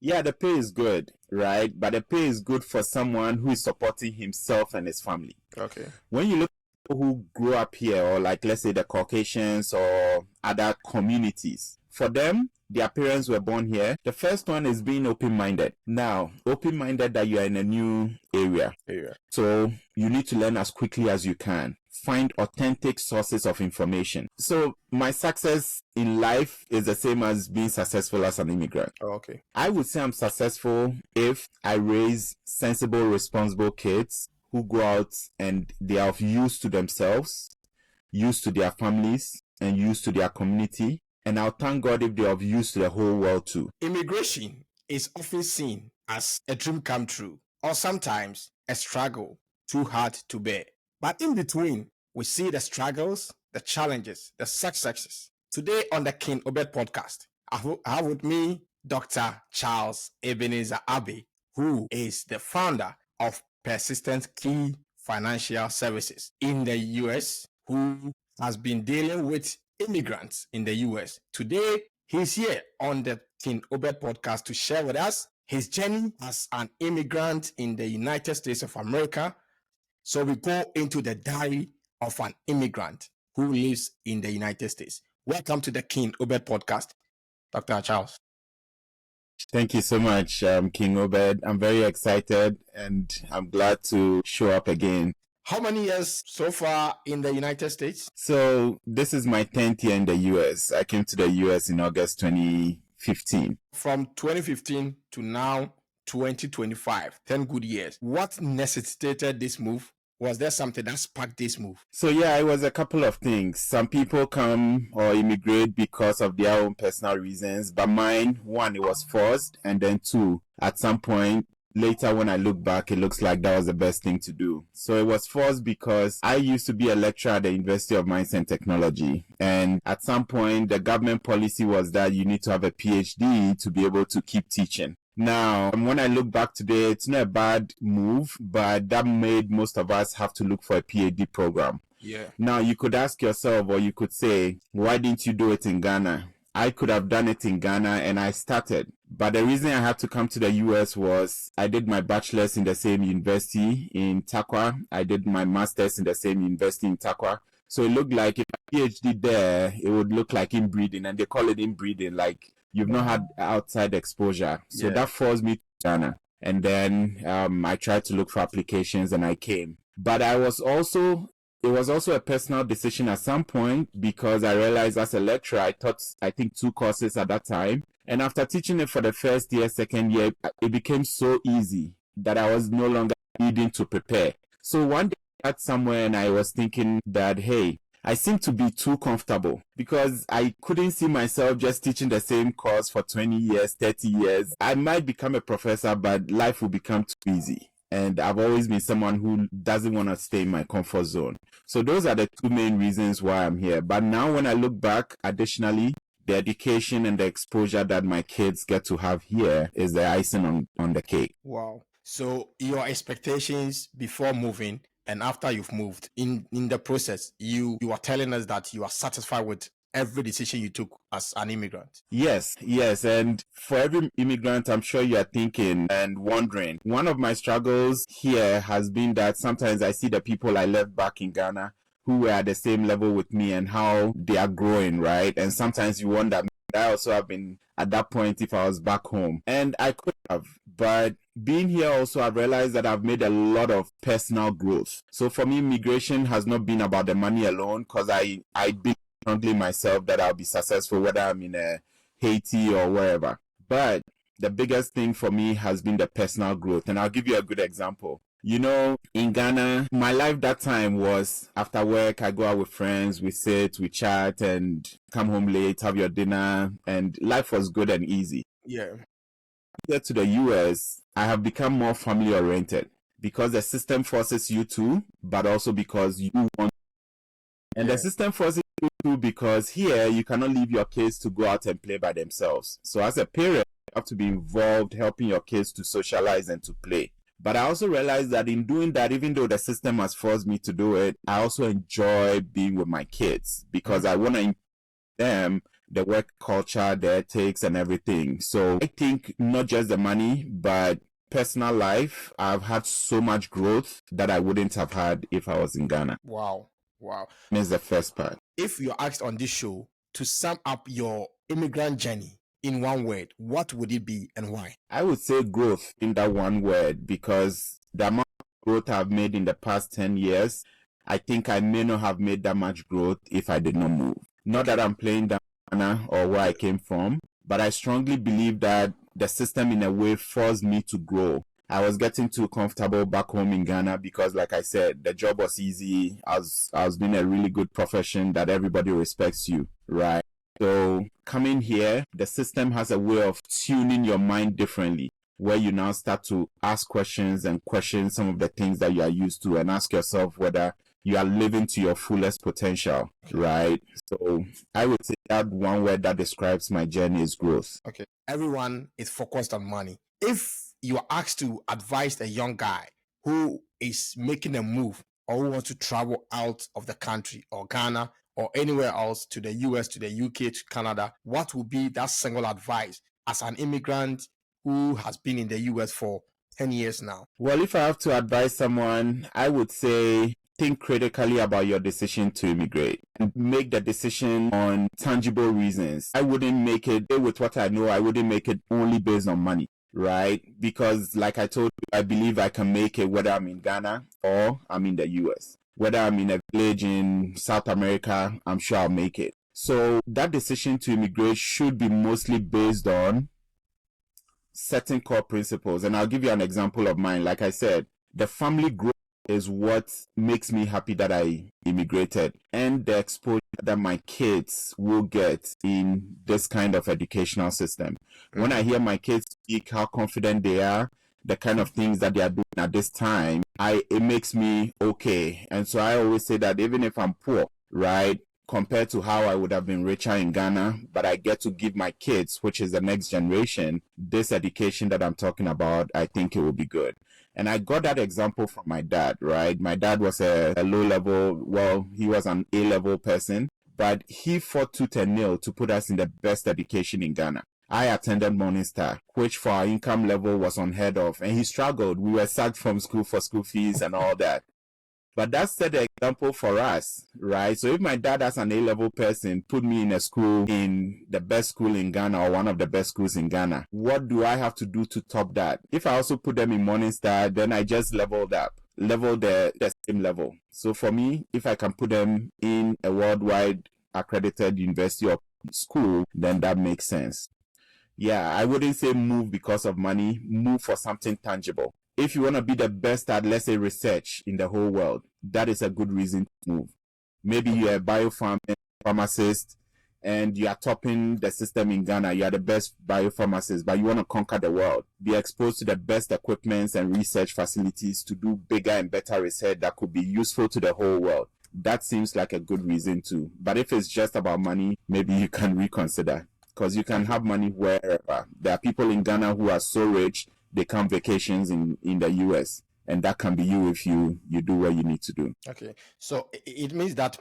Yeah, the pay is good, right? But the pay is good for someone who is supporting himself and his family. Okay. When you look at people who grew up here, or like, let's say the Caucasians or other communities, for them, their parents were born here. The first one is being open-minded. Now, open-minded that you are in a new area. So you need to learn as quickly as you can. Find authentic sources of information. So my success in life is the same as being successful as an immigrant. Oh, okay. I would say I'm successful if I raise sensible, responsible kids who go out and they are of use to themselves, use to their families, and use to their community. And I'll thank God if they're of use to the whole world too. Immigration is often seen as a dream come true, or sometimes a struggle too hard to bear. But in between, we see the struggles, the challenges, the successes. Today on the King Obed podcast, I have with me Dr. Charles Ebenezer Abbey, who is the founder of Persistent Key Financial Services in the US, who has been dealing with immigrants in the US. Today, he's here on the King Obed podcast to share with us his journey as an immigrant in the United States of America. So we go into the diary of an immigrant who lives in the United States. Welcome to the King Obed podcast, Dr. Charles. Thank you so much, King Obed. I'm very excited and I'm glad to show up again. How many years so far in the United States? So this is my 10th year in the US. I came to the US in August 2015. From 2015 to now, 2025, 10 good years. What necessitated this move? Was there something that sparked this move? So yeah, it was a couple of things. Some people come or immigrate because of their own personal reasons, but mine, one, it was forced, and then two, at some point, later when I look back, it looks like that was the best thing to do. So it was forced because I used to be a lecturer at the University of Mines and Technology. And at some point, the government policy was that you need to have a PhD to be able to keep teaching. Now, when I look back today, it's not a bad move, but that made most of us have to look for a PhD program. Yeah. Now, you could ask yourself, or you could say, why didn't you do it in Ghana? I could have done it in Ghana and I started. But the reason I had to come to the US was I did my bachelor's in the same university in Takwa. I did my master's in the same university in Takwa. So it looked like if a PhD there, it would look like inbreeding. And they call it inbreeding, like you've not had outside exposure. So that forced me to Ghana. And then I tried to look for applications and I came. But it was also a personal decision at some point because I realized as a lecturer, I taught, I think, 2 courses at that time. And after teaching it for the first year, second year, it became so easy that I was no longer needing to prepare. So one day I got somewhere and I was thinking that, hey, I seem to be too comfortable because I couldn't see myself just teaching the same course for 20 years, 30 years. I might become a professor, but life will become too easy. And I've always been someone who doesn't want to stay in my comfort zone. So those are the 2 main reasons why I'm here. But now when I look back, additionally, the education and the exposure that my kids get to have here is the icing on the cake. Wow. So your expectations before moving and after you've moved, in the process, you are telling us that you are satisfied with every decision you took as an immigrant. Yes. And for every immigrant, I'm sure you are thinking and wondering. One of my struggles here has been that sometimes I see the people I left back in Ghana who were at the same level with me and how they are growing, right? And sometimes you wonder, I also have been at that point if I was back home. And I could have, but being here also, I've realized that I've made a lot of personal growth. So for me, immigration has not been about the money alone because I believe strongly myself that I'll be successful whether I'm in Haiti or wherever. But the biggest thing for me has been the personal growth. And I'll give you a good example. You know, in Ghana, my life that time was after work, I go out with friends, we sit, we chat and come home late, have your dinner, and life was good and easy. Yeah. Get to the US, I have become more family oriented because the system forces you to, but also because you want. And the system forces you to because here you cannot leave your kids to go out and play by themselves. So as a parent, you have to be involved helping your kids to socialize and to play. But I also realized that in doing that, even though the system has forced me to do it, I also enjoy being with my kids because I want to them the work culture, the ethics, and everything. So I think not just the money, but personal life, I've had so much growth that I wouldn't have had if I was in Ghana. Wow. Wow. That's the first part. If you're asked on this show to sum up your immigrant journey in one word, what would it be and why? I would say growth in that one word, because the amount of growth I've made in the past 10 years, I think I may not have made that much growth if I did not move. Not that I'm playing down Ghana or where I came from, but I strongly believe that the system in a way forced me to grow. I was getting too comfortable back home in Ghana because, like I said, the job was easy. I was doing a really good profession that everybody respects you, right? So coming here, the system has a way of tuning your mind differently, where you now start to ask questions and question some of the things that you are used to and ask yourself whether you are living to your fullest potential, right? So I would say that one word that describes my journey is growth. Okay. Everyone is focused on money. If you are asked to advise a young guy who is making a move or who wants to travel out of the country or Ghana or anywhere else, to the US, to the UK, to Canada, what would be that single advice as an immigrant who has been in the US for 10 years now? Well, if I have to advise someone, I would say think critically about your decision to immigrate and make the decision on tangible reasons. I wouldn't make it, with what I know, I wouldn't make it only based on money, right? Because like I told you, I believe I can make it whether I'm in Ghana or I'm in the US. Whether I'm in a village in South America, I'm sure I'll make it. So that decision to immigrate should be mostly based on certain core principles. And I'll give you an example of mine. Like I said, the family growth is what makes me happy that I immigrated, and the exposure that my kids will get in this kind of educational system. When I hear my kids speak, how confident they are, the kind of things that they are doing at this time, it makes me okay. And so I always say that even if I'm poor, right, compared to how I would have been richer in Ghana, but I get to give my kids, which is the next generation, this education that I'm talking about, I think it will be good. And I got that example from my dad, right? My dad was a low level, well, he was an A-level person, but he fought tooth and nail to put us in the best education in Ghana. I attended Morning Star, which for our income level was unheard of, and he struggled. We were sacked from school for school fees and all that. But that set the example for us, right? So if my dad as an A-level person put me in a school, in the best school in Ghana or one of the best schools in Ghana, what do I have to do to top that? If I also put them in Morning Star, then I just leveled the same level. So for me, if I can put them in a worldwide accredited university or school, then that makes sense. Yeah, I wouldn't say move because of money, move for something tangible. If you want to be the best at, let's say, research in the whole world, that is a good reason to move. Maybe you're a biopharmacist and you are topping the system in Ghana. You are the best biopharmacist, but you want to conquer the world. Be exposed to the best equipments and research facilities to do bigger and better research that could be useful to the whole world. That seems like a good reason too. But if it's just about money, maybe you can reconsider. Because you can have money wherever. There are people in Ghana who are so rich, they come vacations in the US. And that can be you if you do what you need to do. Okay. So it means that,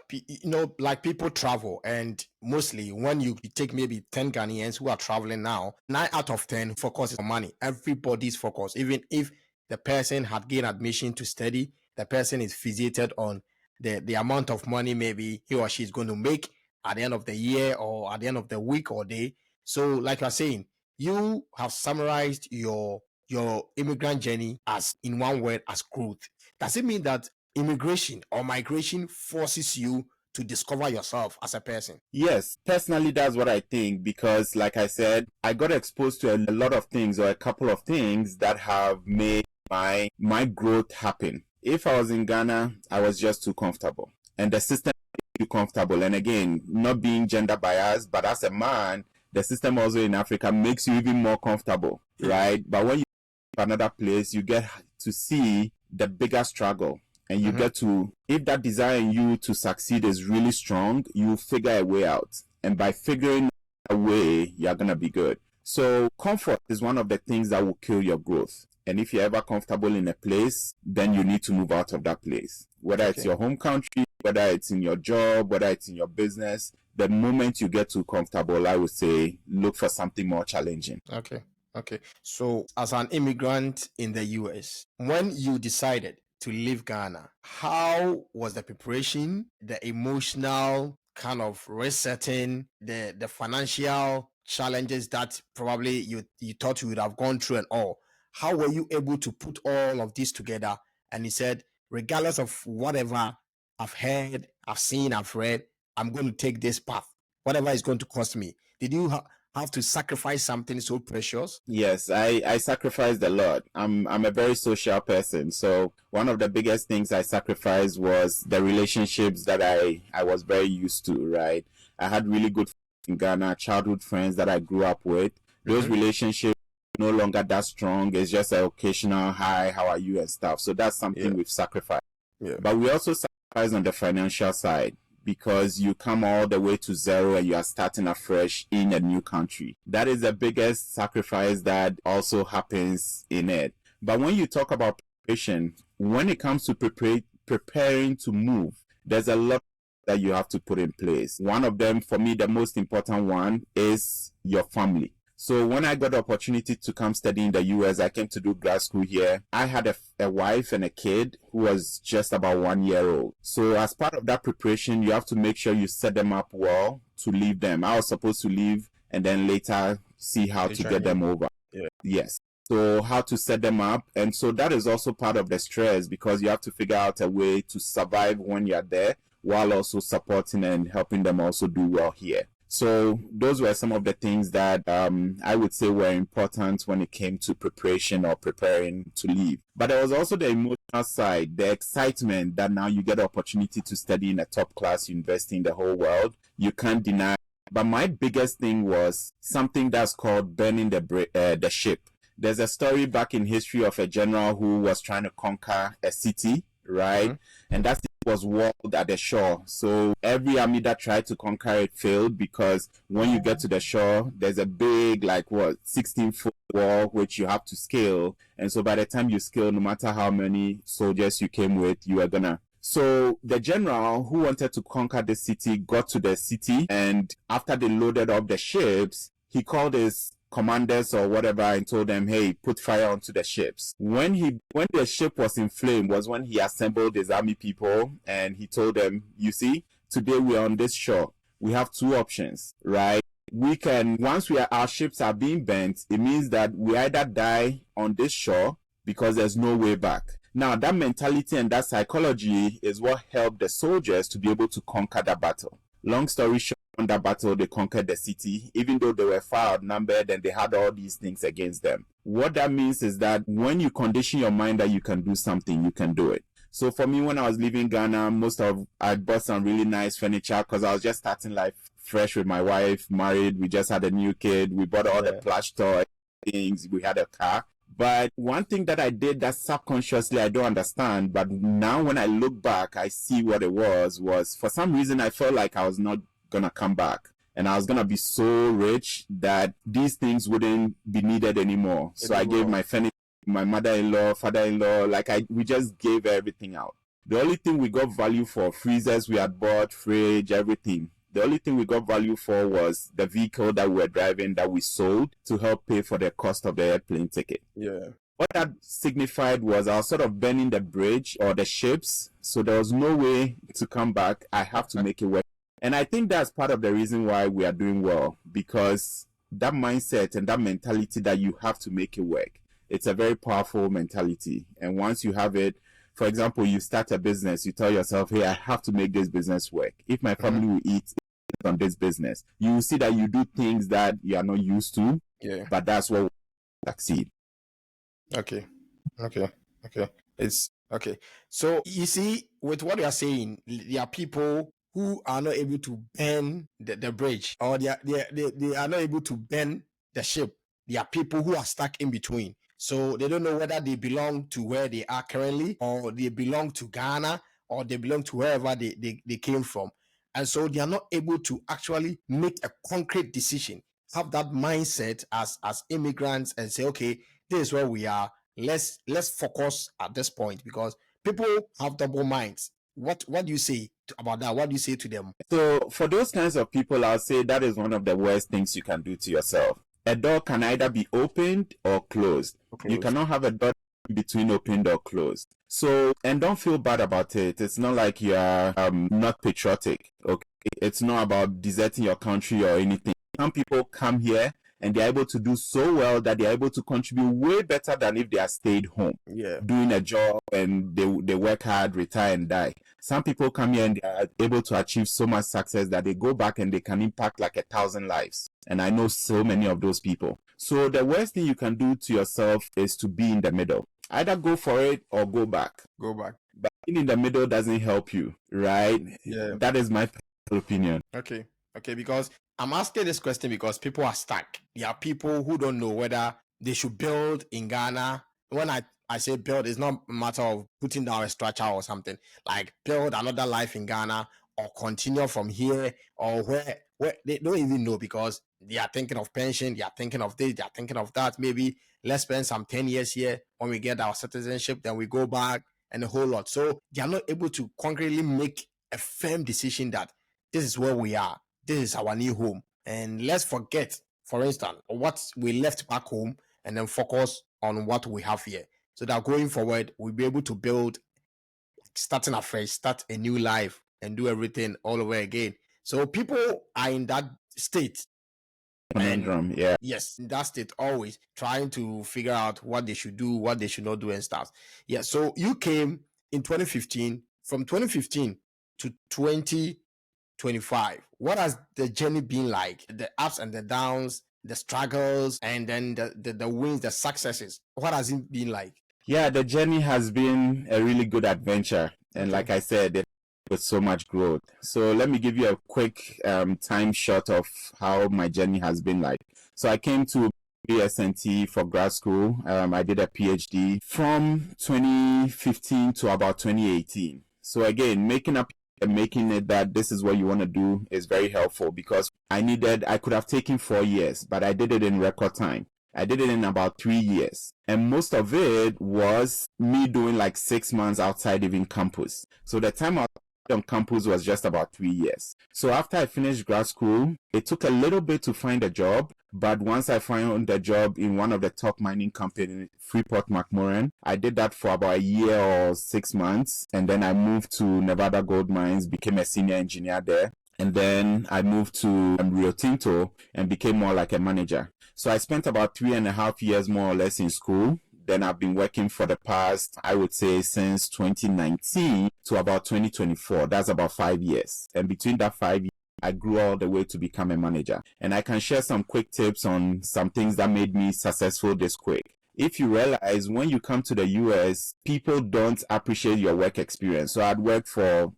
like people travel, and mostly when you take maybe 10 Ghanaians who are traveling now, 9 out of 10 focuses on money. Everybody's focused. Even if the person had gained admission to study, the person is fixated on the amount of money maybe he or she is going to make at the end of the year or at the end of the week or day. So like you're saying, you have summarized your immigrant journey as in one word as growth. Does it mean that immigration or migration forces you to discover yourself as a person? Yes, personally, that's what I think, because like I said, I got exposed to a lot of things or a couple of things that have made my growth happen. If I was in Ghana, I was just too comfortable, and the system made you comfortable. And again, not being gender biased, but as a man, the system also in Africa makes you even more comfortable, right? But when you go to another place, you get to see the bigger struggle. And you get to, if that desire in you to succeed is really strong, you figure a way out. And by figuring a way, you're going to be good. So comfort is one of the things that will kill your growth. And if you're ever comfortable in a place, then you need to move out of that place. Whether it's your home country, whether it's in your job, whether it's in your business, the moment you get too comfortable, I would say look for something more challenging. Okay. So, as an immigrant in the US, when you decided to leave Ghana, how was the preparation, the emotional kind of resetting, the financial challenges that probably you thought you would have gone through and all? How were you able to put all of this together? And he said, regardless of whatever I've heard, I've seen, I've read, I'm going to take this path, whatever it's going to cost me. Did you have to sacrifice something so precious? Yes, I sacrificed a lot. I'm a very social person. So one of the biggest things I sacrificed was the relationships that I was very used to, right? I had really good friends in Ghana, childhood friends that I grew up with. Those relationships no longer that strong. It's just an occasional hi, how are you and stuff. So that's something we've sacrificed. But we also sacrifice on the financial side, because you come all the way to zero and you are starting afresh in a new country. That is the biggest sacrifice that also happens in it. But when you talk about preparation, when it comes to preparing to move, there's a lot that you have to put in place. One of them, for me, the most important one, is your family. So when I got the opportunity to come study in the US, I came to do grad school here. I had a wife and a kid who was just about 1 year old. So as part of that preparation, you have to make sure you set them up well to leave them. I was supposed to leave and then later see how to get them over. Yes. So how to set them up. And so that is also part of the stress, because you have to figure out a way to survive when you're there while also supporting and helping them also do well here. So those were some of the things that I would say were important when it came to preparation or preparing to leave. But there was also the emotional side, the excitement that now you get the opportunity to study in a top class university in the whole world. You can't deny. But my biggest thing was something that's called burning the ship. There's a story back in history of a general who was trying to conquer a city, right? And that city was walled at the shore. So every army that tried to conquer it failed, because when you get to the shore, there's a big, 16-foot wall which you have to scale. And so by the time you scale, no matter how many soldiers you came with, you are gonna. So the general who wanted to conquer the city got to the city, and after they loaded up the ships, he called his commanders or whatever and told them, hey, put fire onto the ships. When the ship was in flame was when he assembled his army people, and he told them, you see, today we are on this shore. We have two options, right? We can, once our ships are being burnt, it means that we either die on this shore because there's no way back. Now, that mentality and that psychology is what helped the soldiers to be able to conquer that battle. Long story short, on that battle, they conquered the city, even though they were far outnumbered and they had all these things against them. What that means is that when you condition your mind that you can do something, you can do it. So for me, when I was leaving Ghana, I bought some really nice furniture because I was just starting life fresh with my wife, married. We just had a new kid. We bought all the plush toy things. We had a car. But one thing that I did that subconsciously I don't understand, but now when I look back, I see what it was for some reason I felt like I was not gonna come back, and I was gonna be so rich that these things wouldn't be needed anymore. So I gave my furniture, my mother-in-law, father-in-law, we just gave everything out. The only thing we got value for, freezers we had bought, fridge, everything. The only thing we got value for was the vehicle that we were driving that we sold to help pay for the cost of the airplane ticket. What that signified was I was sort of burning the bridge or the ships, so there was no way to come back. I have to make it work. And I think that's part of the reason why we are doing well, because that mindset and that mentality that you have to make it work, it's a very powerful mentality. And once you have it, for example, you start a business, you tell yourself, hey, I have to make this business work. If my family will eat on this business, you will see that you do things that you are not used to, but that's what will succeed. Okay. It's okay. So you see, with what you are saying, there are people who are not able to bend the bridge, or they are not able to bend the ship. There are people who are stuck in between. So they don't know whether they belong to where they are currently, or they belong to Ghana, or they belong to wherever they came from. And so they are not able to actually make a concrete decision, have that mindset as immigrants, and say, okay, this is where we are. Let's focus at this point, because people have double minds. What do you say about that? What do you say to them? So for those kinds of people, I'll say that is one of the worst things you can do to yourself. A door can either be opened or closed. You cannot have a door between opened or closed. So, and don't feel bad about it. It's not like you're not patriotic. Okay, it's not about deserting your country or anything. Some people come here and they're able to do so well that they're able to contribute way better than if they had stayed home doing a job and they work hard, retire and die. Some people come here and they are able to achieve so much success that they go back and they can impact like 1,000 lives. And I know so many of those people. So the worst thing you can do to yourself is to be in the middle. Either go for it or go back. But being in the middle doesn't help you, right? Yeah. That is my opinion. Okay, because I'm asking this question because people are stuck. There are people who don't know whether they should build in Ghana. When I say build, it's not a matter of putting down a structure or something. Like build another life in Ghana or continue from here, or where they don't even know because they are thinking of pension, they are thinking of this, they are thinking of that. Maybe let's spend some 10 years here. When we get our citizenship, then we go back and a whole lot. So they are not able to concretely make a firm decision that this is where we are. This is our new home. And let's forget, for instance, what we left back home and then focus on what we have here. So that going forward, we'll be able to build, starting afresh, start a new life and do everything all over again. So people are in that state. Conundrum, Yes, in that state, always trying to figure out what they should do, what they should not do and stuff. Yeah, so you came in 2015. From 2015 to 2025, what has the journey been like? The ups and the downs, the struggles, and then the wins, the successes. What has it been like? Yeah, the journey has been a really good adventure. And like I said, with so much growth. So let me give you a quick time shot of how my journey has been like. So I came to BSNT for grad school. I did a PhD from 2015 to about 2018. So again, making it that this is what you want to do is very helpful because I could have taken 4 years, but I did it in record time. I did it in about 3 years. And most of it was me doing like 6 months outside even campus. So the time on campus was just about 3 years. So after I finished grad school, it took a little bit to find a job. But once I found a job in one of the top mining companies, Freeport-McMoRan, I did that for about a year or 6 months. And then I moved to Nevada Gold Mines, became a senior engineer there. And then I moved to Rio Tinto and became more like a manager. So I spent about 3.5 years more or less in school. Then I've been working for the past, I would say, since 2019 to about 2024. That's about 5 years. And between that 5 years, I grew all the way to become a manager. And I can share some quick tips on some things that made me successful this quick. If you realize when you come to the US, people don't appreciate your work experience. So I'd worked for,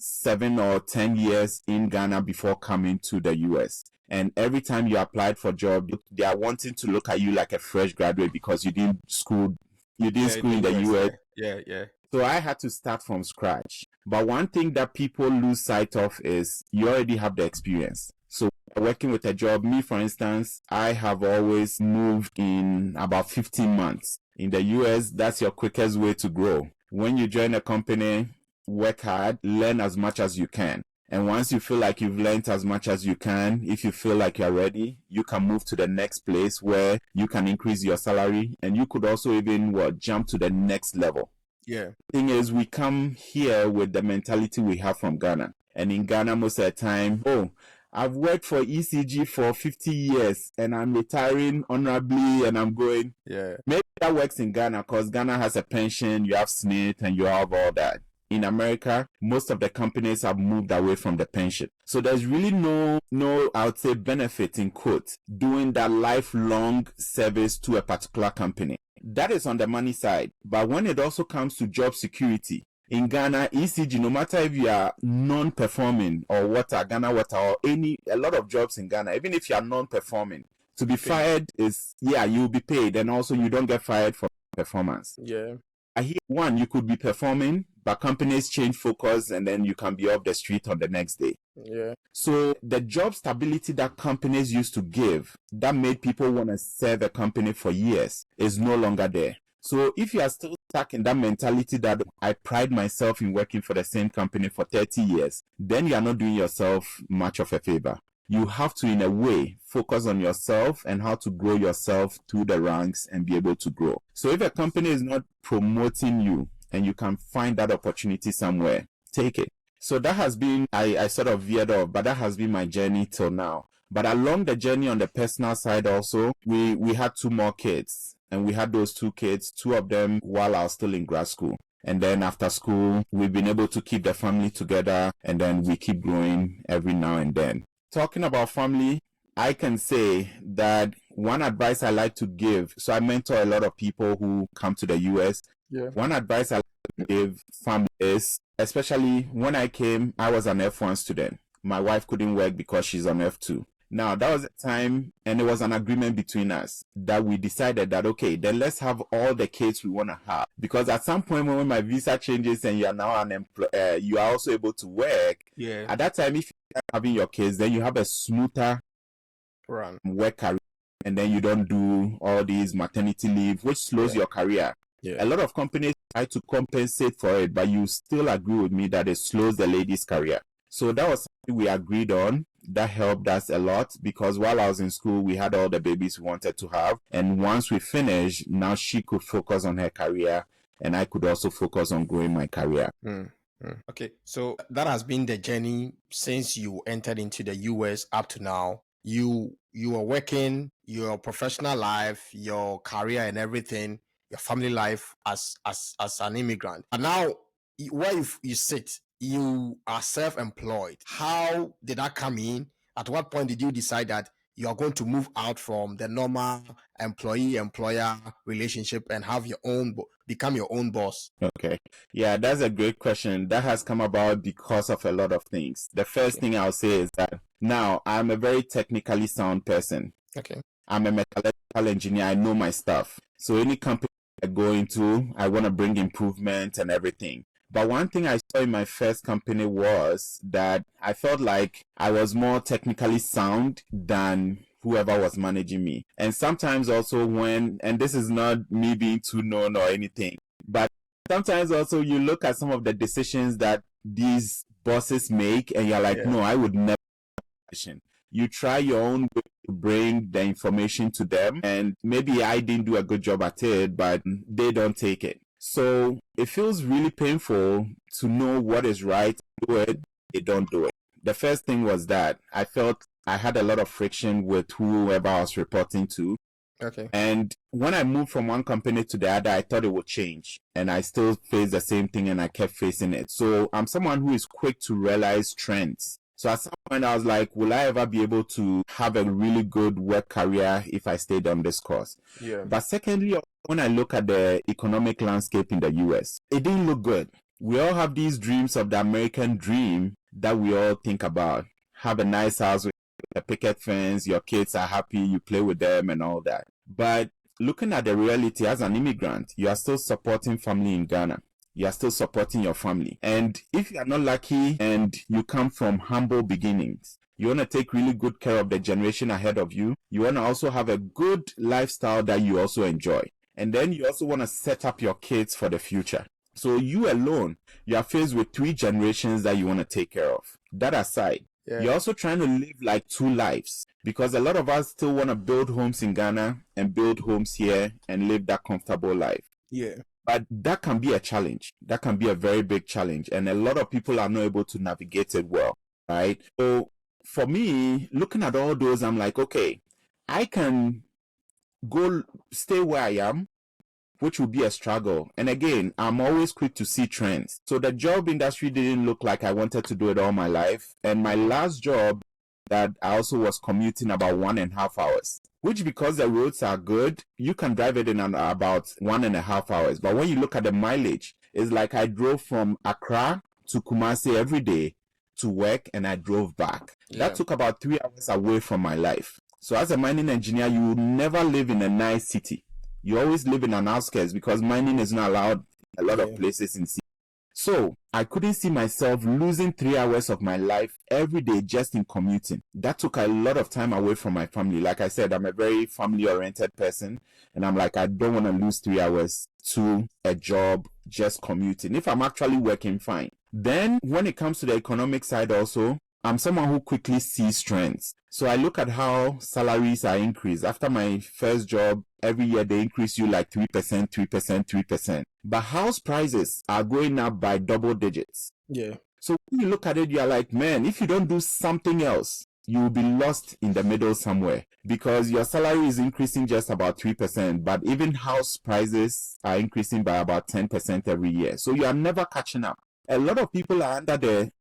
7 or 10 years in Ghana before coming to the US. And every time you applied for a job, they are wanting to look at you like a fresh graduate because you didn't school in the US. Yeah. So I had to start from scratch. But one thing that people lose sight of is you already have the experience. So working with a job, me for instance, I have always moved in about 15 months. In the US, that's your quickest way to grow. When you join a company, work hard, learn as much as you can. And once you feel like you've learned as much as you can, if you feel like you're ready, you can move to the next place where you can increase your salary and you could also even jump to the next level. Yeah. Thing is, we come here with the mentality we have from Ghana. And in Ghana, most of the time, I've worked for ECG for 50 years and I'm retiring honorably and I'm going. Yeah. Maybe that works in Ghana because Ghana has a pension, you have SNIT and you have all that. In America, most of the companies have moved away from the pension. So there's really no, I would say, benefit in quote, doing that lifelong service to a particular company. That is on the money side. But when it also comes to job security, in Ghana, ECG, no matter if you are non-performing or Ghana Water or a lot of jobs in Ghana, even if you are non-performing, to be fired is, you'll be paid. And also you don't get fired for performance. Yeah. I hear you could be performing, but companies change focus and then you can be off the street on the next day. Yeah. So the job stability that companies used to give that made people want to serve a company for years is no longer there. So if you are still stuck in that mentality that I pride myself in working for the same company for 30 years, then you are not doing yourself much of a favor. You have to, in a way, focus on yourself and how to grow yourself through the ranks and be able to grow. So if a company is not promoting you and you can find that opportunity somewhere, take it. So that has been, I sort of veered off, but that has been my journey till now. But along the journey on the personal side also, we had 2 more kids. And we had those 2 kids, 2 of them while I was still in grad school. And then after school, we've been able to keep the family together, and then we keep growing every now and then. Talking about family, I can say that one advice I like to give, so I mentor a lot of people who come to the US. Yeah. One advice I like to give families, especially when I came, I was an F1 student. My wife couldn't work because she's on F2. Now, that was a time, and it was an agreement between us that we decided that, okay, then let's have all the kids we want to have. Because at some point when my visa changes and you are now unemployed, you are also able to work. Yeah. At that time, if you're having your kids, then you have a smoother work career, and then you don't do all these maternity leave, which slows your career. Yeah. A lot of companies try to compensate for it, but you still agree with me that it slows the lady's career. So that was something we agreed on. That helped us a lot because while I was in school, we had all the babies we wanted to have. And once we finished, now she could focus on her career and I could also focus on growing my career. Okay, so that has been the journey since you entered into the US up to now. You are working, your professional life, your career and everything, your family life as an immigrant. And now where you sit, you are self-employed. How did that come in? At what point did you decide that you are going to move out from the normal employee-employer relationship and have your own, become your own boss? Okay. Yeah, that's a great question. That has come about because of a lot of things. The first thing I'll say is that now I'm a very technically sound person. Okay. I'm a mechanical engineer. I know my stuff. So any company I go into, I want to bring improvement and everything. But one thing I saw in my first company was that I felt like I was more technically sound than whoever was managing me. And sometimes also and this is not me being too known or anything, but sometimes also you look at some of the decisions that these bosses make and you're like, no, I would never. You try your own way to bring the information to them, and maybe I didn't do a good job at it, but they don't take it. So it feels really painful to know what is right, do it, they don't do it. The first thing was that I felt I had a lot of friction with whoever I was reporting to. Okay. And when I moved from one company to the other, I thought it would change. And I still faced the same thing and I kept facing it. So I'm someone who is quick to realize trends. So at some point I was like, will I ever be able to have a really good work career if I stayed on this course? Yeah. But secondly, when I look at the economic landscape in the US, it didn't look good. We all have these dreams of the American dream that we all think about. Have a nice house with a picket fence, your kids are happy, you play with them and all that. But looking at the reality as an immigrant, you are still supporting family in Ghana. You are still supporting your family. And if you are not lucky and you come from humble beginnings, you want to take really good care of the generation ahead of you. You want to also have a good lifestyle that you also enjoy. And then you also want to set up your kids for the future. So you alone, you are faced with 3 generations that you want to take care of. That aside, you're also trying to live like 2 lives, because a lot of us still want to build homes in Ghana and build homes here and live that comfortable life. Yeah. But that can be a challenge. That can be a very big challenge. And a lot of people are not able to navigate it well, right? So for me, looking at all those, I'm like, okay, I can go stay where I am, which will be a struggle. And again, I'm always quick to see trends. So the job industry didn't look like I wanted to do it all my life. And my last job, that I also was commuting about 1.5 hours, which, because the roads are good, you can drive it in about 1.5 hours. But when you look at the mileage, it's like I drove from Accra to Kumasi every day to work and I drove back. That took about 3 hours away from my life. So as a mining engineer, you will never live in a nice city. You always live in an outskirts because mining is not allowed in a lot of places in cities. So I couldn't see myself losing 3 hours of my life every day just in commuting. That took a lot of time away from my family. Like I said, I'm a very family-oriented person, and I'm like, I don't want to lose 3 hours to a job just commuting. If I'm actually working, fine. Then when it comes to the economic side also, I'm someone who quickly sees trends. So I look at how salaries are increased. After my first job, every year they increase you like 3%, 3%, 3%. But house prices are going up by double digits. Yeah. So when you look at it, you're like, man, if you don't do something else, you will be lost in the middle somewhere, because your salary is increasing just about 3%, but even house prices are increasing by about 10% every year. So you are never catching up. A lot of people are under the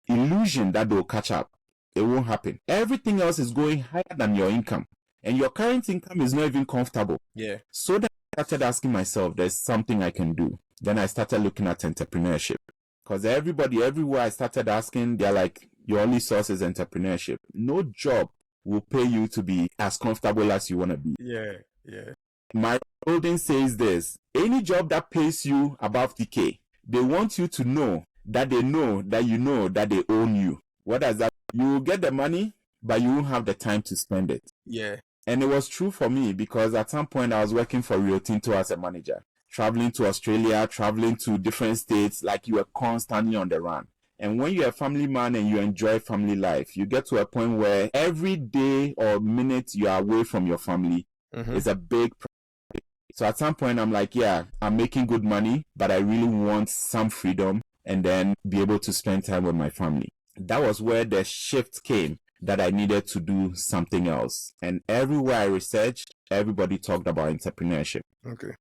illusion that they'll catch up. It won't happen. Everything else is going higher than your income, and your current income is not even comfortable. Yeah. So then I started asking myself, there's something I can do. Then I started looking at entrepreneurship, because everybody, everywhere I started asking, they're like, your only source is entrepreneurship. No job will pay you to be as comfortable as you want to be. Yeah. My holding says this: any job that pays you above TK, they want you to know that they know that you know that they own you. What does that mean? You will get the money, but you won't have the time to spend it. Yeah. And it was true for me, because at some point I was working for Rio Tinto as a manager, traveling to Australia, traveling to different states, like you were constantly on the run. And when you're a family man and you enjoy family life, you get to a point where every day or minute you are away from your family is a big problem. So at some point I'm like, yeah, I'm making good money, but I really want some freedom and then be able to spend time with my family. That was where the shift came, that I needed to do something else. And everywhere I researched, everybody talked about entrepreneurship. Okay.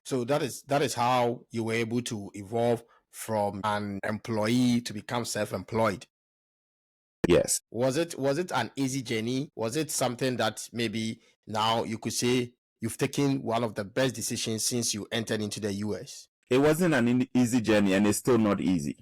So that is how you were able to evolve from an employee to become self-employed. Yes. Was it an easy journey? Was it something that maybe now you could say you've taken one of the best decisions since you entered into the US? It wasn't an easy journey, and it's still not easy,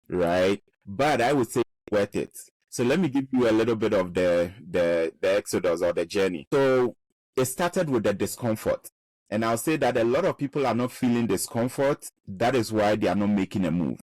right? But I would say worth it. So let me give you a little bit of the exodus or the journey. So it started with the discomfort. And I'll say that a lot of people are not feeling discomfort. That is why they are not making a move.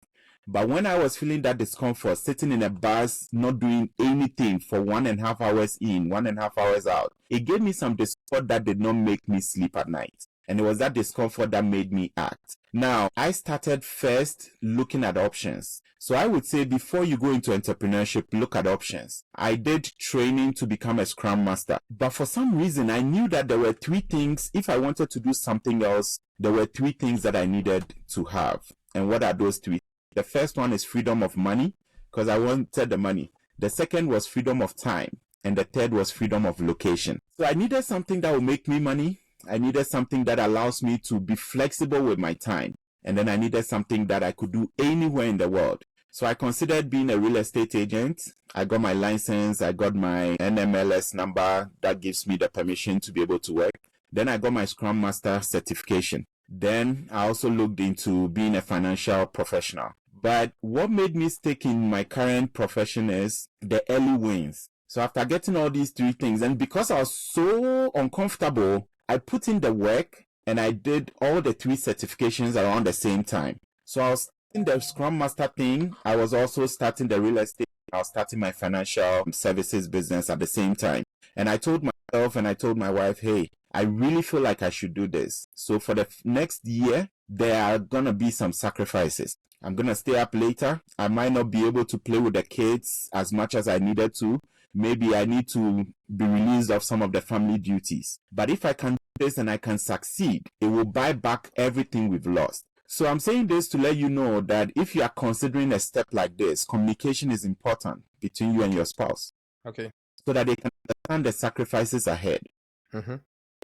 But when I was feeling that discomfort, sitting in a bus, not doing anything for 1.5 hours in, 1.5 hours out, it gave me some discomfort that did not make me sleep at night. And it was that discomfort that made me act. Now, I started first looking at options. So I would say before you go into entrepreneurship, look at options. I did training to become a Scrum Master. But for some reason, I knew that there were 3 things. If I wanted to do something else, there were 3 things that I needed to have. And what are those 3? The first one is freedom of money, because I wanted the money. The second was freedom of time. And the third was freedom of location. So I needed something that would make me money. I needed something that allows me to be flexible with my time. And then I needed something that I could do anywhere in the world. So I considered being a real estate agent. I got my license. I got my NMLS number that gives me the permission to be able to work. Then I got my Scrum Master certification. Then I also looked into being a financial professional. But what made me stick in my current profession is the early wins. So after getting all these 3 things, and because I was so uncomfortable, I put in the work and I did all the 3 certifications around the same time. So I was starting the Scrum Master thing. I was also starting the real estate. I was starting my financial services business at the same time. And I told myself and I told my wife, hey, I really feel like I should do this. So for the next year, there are going to be some sacrifices. I'm going to stay up later. I might not be able to play with the kids as much as I needed to. Maybe I need to be released of some of the family duties. But if I can do this and I can succeed, it will buy back everything we've lost. So I'm saying this to let you know that if you are considering a step like this, communication is important between you and your spouse. Okay. So that they can understand the sacrifices ahead.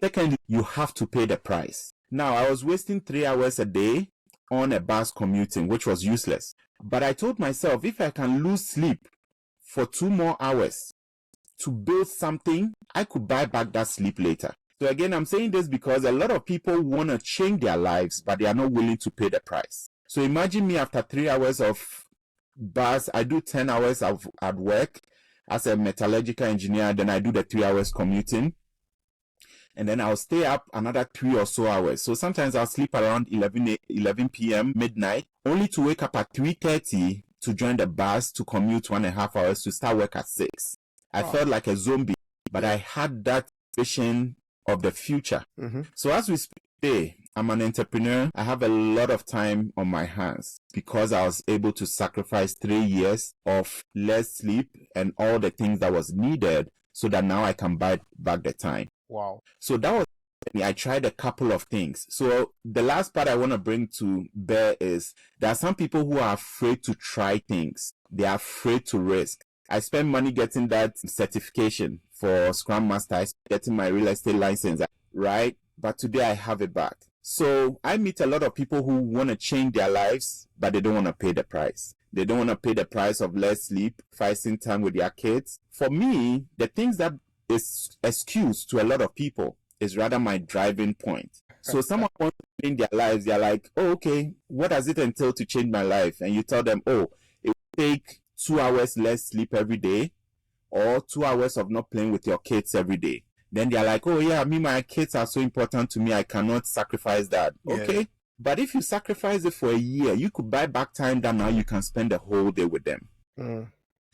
Second, you have to pay the price. Now, I was wasting 3 hours a day on a bus commuting, which was useless. But I told myself, if I can lose sleep for 2 more hours to build something, I could buy back that sleep later. So again, I'm saying this because a lot of people want to change their lives, but they are not willing to pay the price. So imagine me after 3 hours of bus, I do 10 hours at work as a metallurgical engineer, then I do the 3 hours commuting. and then I'll stay up another 3 or so hours. So sometimes I'll sleep around 11 p.m., midnight, only to wake up at 3:30 to join the bus to commute 1.5 hours to start work at 6. I felt like a zombie, but I had that vision of the future. So as we speak today, I'm an entrepreneur. I have a lot of time on my hands because I was able to sacrifice 3 years of less sleep and all the things that was needed so that now I can buy back the time. Wow. So that was, I tried a couple of things. So the last part I want to bring to bear is there are some people who are afraid to try things. They are afraid to risk. I spent money getting that certification for Scrum Master, getting my real estate license, right? But today I have it back. So I meet a lot of people who want to change their lives, but they don't want to pay the price. They don't want to pay the price of less sleep, facing time with their kids. For me, the things that is excuse to a lot of people is rather my driving point. So someone wants to change their lives. They're like, oh, okay, what does it entail to change my life? And you tell them, oh, it will take 2 hours less sleep every day or 2 hours of not playing with your kids every day. Then they're like, oh yeah, my kids are so important to me. I cannot sacrifice that. Yeah. Okay. But if you sacrifice it for a year, you could buy back time that now you can spend the whole day with them.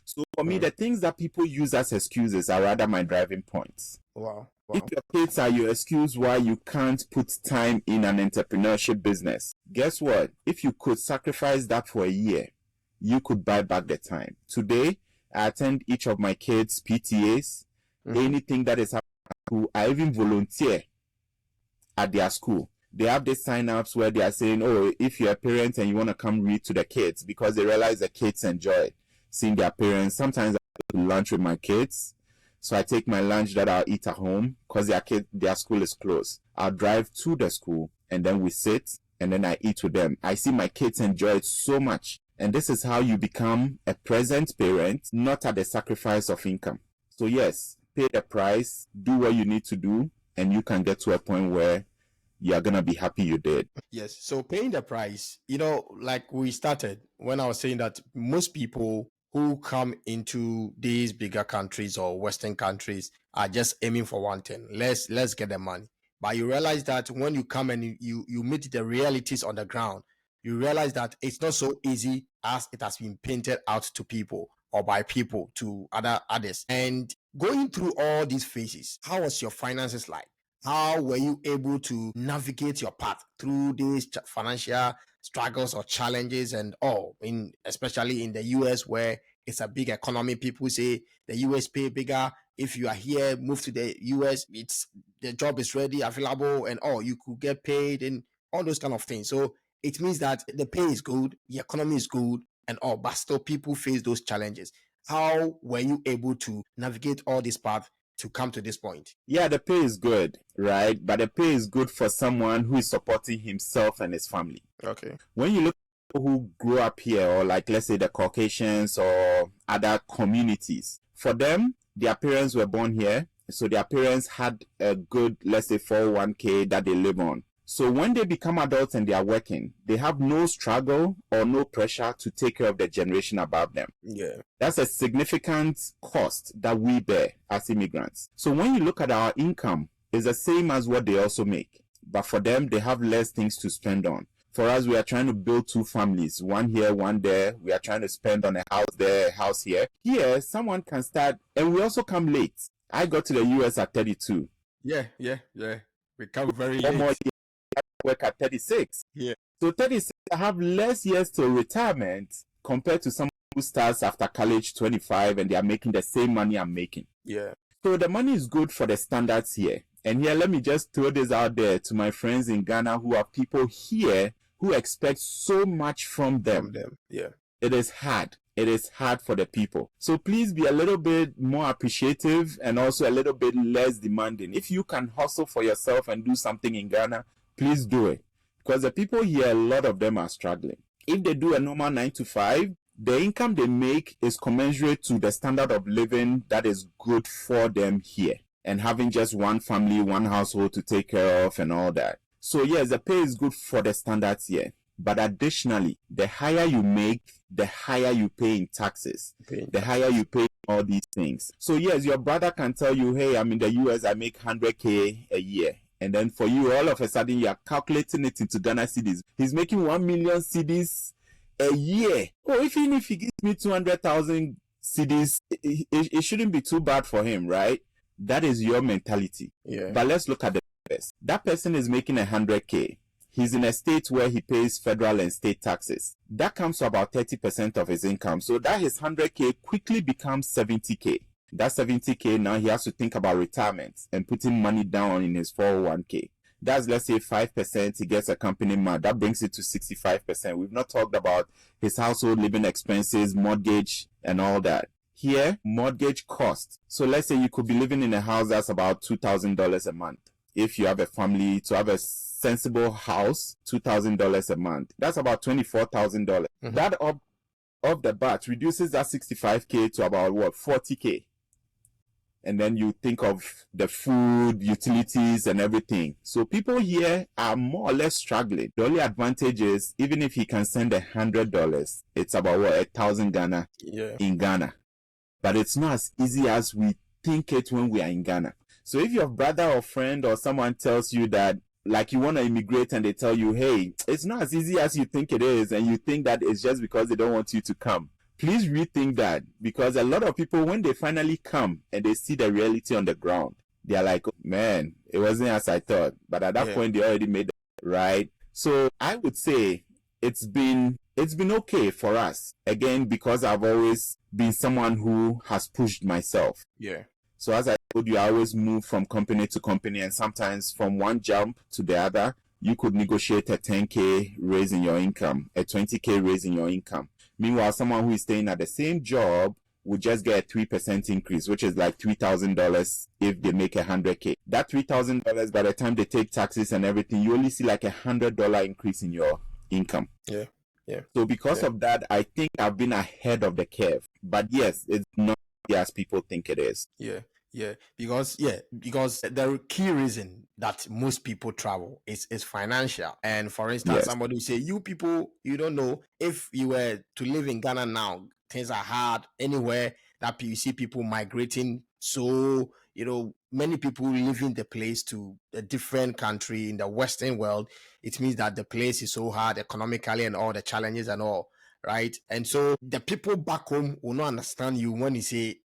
So for me, the things that people use as excuses are rather my driving points. Wow. If your kids are your excuse why you can't put time in an entrepreneurship business, guess what? If you could sacrifice that for a year, you could buy back the time. Today, I attend each of my kids' PTAs, anything that is happening at school. I even volunteer at their school. They have these sign-ups where they are saying, oh, if you're a parent and you want to come read to the kids, because they realize the kids enjoy seeing their parents. Sometimes I go to lunch with my kids. So I take my lunch that I'll eat at home because their school is closed. I'll drive to the school and then we sit and then I eat with them. I see my kids enjoy it so much. And this is how you become a present parent, not at the sacrifice of income. So yes, pay the price, do what you need to do, and you can get to a point where you're going to be happy you did. Yes. So paying the price, like we started when I was saying that most people who come into these bigger countries or Western countries are just aiming for one thing. Let's get the money. But you realize that when you come and you meet the realities on the ground, you realize that it's not so easy as it has been painted out to people or by people to others. And going through all these phases, how was your finances like? How were you able to navigate your path through these financial struggles or challenges and all, especially in the US where it's a big economy? People say the US pay bigger. If you are here, move to the US, the job is ready, available, and you could get paid and all those kind of things. So it means that the pay is good, the economy is good, and all, but still people face those challenges. How were you able to navigate all this path to come to this point? Yeah, the pay is good, right? But the pay is good for someone who is supporting himself and his family. Okay. When you look at people who grew up here, or like, let's say the Caucasians or other communities, for them, their parents were born here. So their parents had a good, let's say 401k that they live on. So when they become adults and they are working, they have no struggle or no pressure to take care of the generation above them. Yeah. That's a significant cost that we bear as immigrants. So when you look at our income, it's the same as what they also make. But for them, they have less things to spend on. For us, we are trying to build 2 families, one here, one there. We are trying to spend on a house there, a house here. Here, someone can start, and we also come late. I got to the US at 32. Yeah. We come very late. More years, I work at 36. Yeah. So 36, I have less years to retirement compared to someone who starts after college 25 and they are making the same money I'm making. Yeah. So the money is good for the standards here. And here, let me just throw this out there to my friends in Ghana who are people here who expect so much from them. Yeah. It is hard. It is hard for the people. So please be a little bit more appreciative and also a little bit less demanding. If you can hustle for yourself and do something in Ghana, please do it. Because the people here, a lot of them are struggling. If they do a normal 9 to 5, the income they make is commensurate to the standard of living that is good for them here. And having just one family, one household to take care of and all that. So yes, the pay is good for the standards here. But additionally, the higher you make, the higher you pay in taxes. Okay. The higher you pay all these things. So yes, your brother can tell you, hey, I'm in the US, I make 100K a year. And then for you, all of a sudden, you are calculating it into Ghana cedis. He's making 1 million cedis a year. Oh, even if he gives me 200,000 cedis, it shouldn't be too bad for him, right? That is your mentality. Yeah. But let's look at the rest. That person is making 100K. He's in a state where he pays federal and state taxes. That comes to about 30% of his income. So that his 100K quickly becomes 70K. That 70K, now he has to think about retirement and putting money down in his 401K. That's, let's say, 5%. He gets a company match. That brings it to 65%. We've not talked about his household living expenses, mortgage, and all that. Here, mortgage cost. So let's say you could be living in a house that's about $2,000 a month. If you have a family, to have a sensible house, $2,000 a month. That's about $24,000. Mm-hmm. That off the bat reduces that 65K to about, 40K. And then you think of the food, utilities, and everything. So people here are more or less struggling. The only advantage is, even if he can send $100, it's about 1,000 Ghana in Ghana. But it's not as easy as we think it when we are in Ghana. So if your brother or friend or someone tells you that, like, you want to immigrate and they tell you, hey, it's not as easy as you think it is, and you think that it's just because they don't want you to come, please rethink that, because a lot of people, when they finally come and they see the reality on the ground, they are like, oh, man, it wasn't as I thought. But at that point, they already made it, right? So I would say it's been okay for us, again, because I've always been someone who has pushed myself. Yeah. So as I told you, I always move from company to company, and sometimes from one jump to the other, you could negotiate a 10K raise in your income, a 20K raise in your income. Meanwhile, someone who is staying at the same job would just get a 3% increase, which is like $3,000 if they make 100K. That $3,000, by the time they take taxes and everything, you only see like $100 increase in your income. Yeah. Yeah. So because of that, I think I've been ahead of the curve. But yes, it's not as people think it is. Yeah. Because the key reason that most people travel is financial. And for instance, somebody will say, you people, you don't know, if you were to live in Ghana now, things are hard anywhere that you see people migrating. So, many people leaving the place to a different country in the Western world. It means that the place is so hard economically and all the challenges and all, right? And so the people back home will not understand you when you say,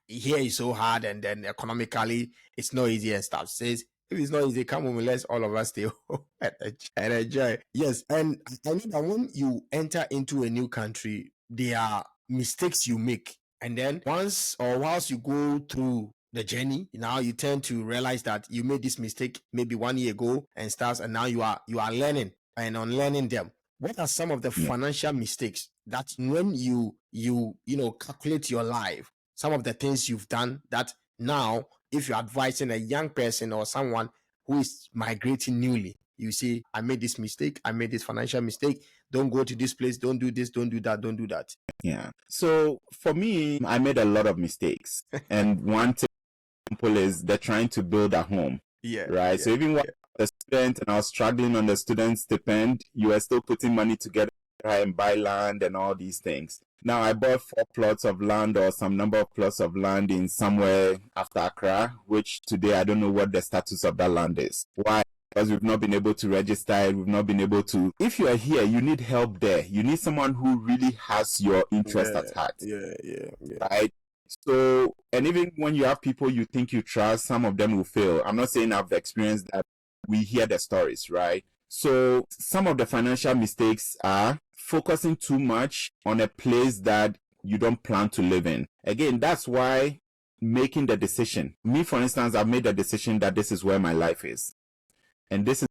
here is so hard, and then economically it's not easy and stuff. Says, if it's not easy, come home, let's all of us stay home and enjoy. Yes, and I know that when you enter into a new country, there are mistakes you make, and then whilst you go through the journey, now you tend to realize that you made this mistake maybe 1 year ago and stuff, and now you are learning and unlearning them. What are some of the financial mistakes that when you calculate your life, some of the things you've done that now, if you're advising a young person or someone who is migrating newly, you say, I made this mistake, I made this financial mistake, don't go to this place, don't do this, don't do that, don't do that. Yeah. So for me, I made a lot of mistakes. And one example is they're trying to build a home. Yeah. Right. So even when I was a student and I was struggling on the student stipend, you were still putting money together and buy land and all these things. Now, I bought 4 plots of land or some number of plots of land in somewhere after Accra, which today I don't know what the status of that land is. Why? Because we've not been able to register it. We've not been able to. If you are here, you need help there. You need someone who really has your interest at heart. Yeah. Right? So, and even when you have people you think you trust, some of them will fail. I'm not saying I've experienced that. We hear the stories, right? So some of the financial mistakes are focusing too much on a place that you don't plan to live in. Again, that's why making the decision. Me, for instance, I've made the decision that this is where my life is. And this is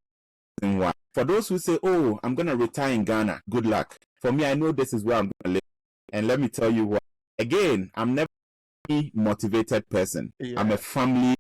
why. For those who say, oh, I'm going to retire in Ghana, good luck. For me, I know this is where I'm going to live. And let me tell you what. Again, I'm never a motivated person. Yeah. I'm a family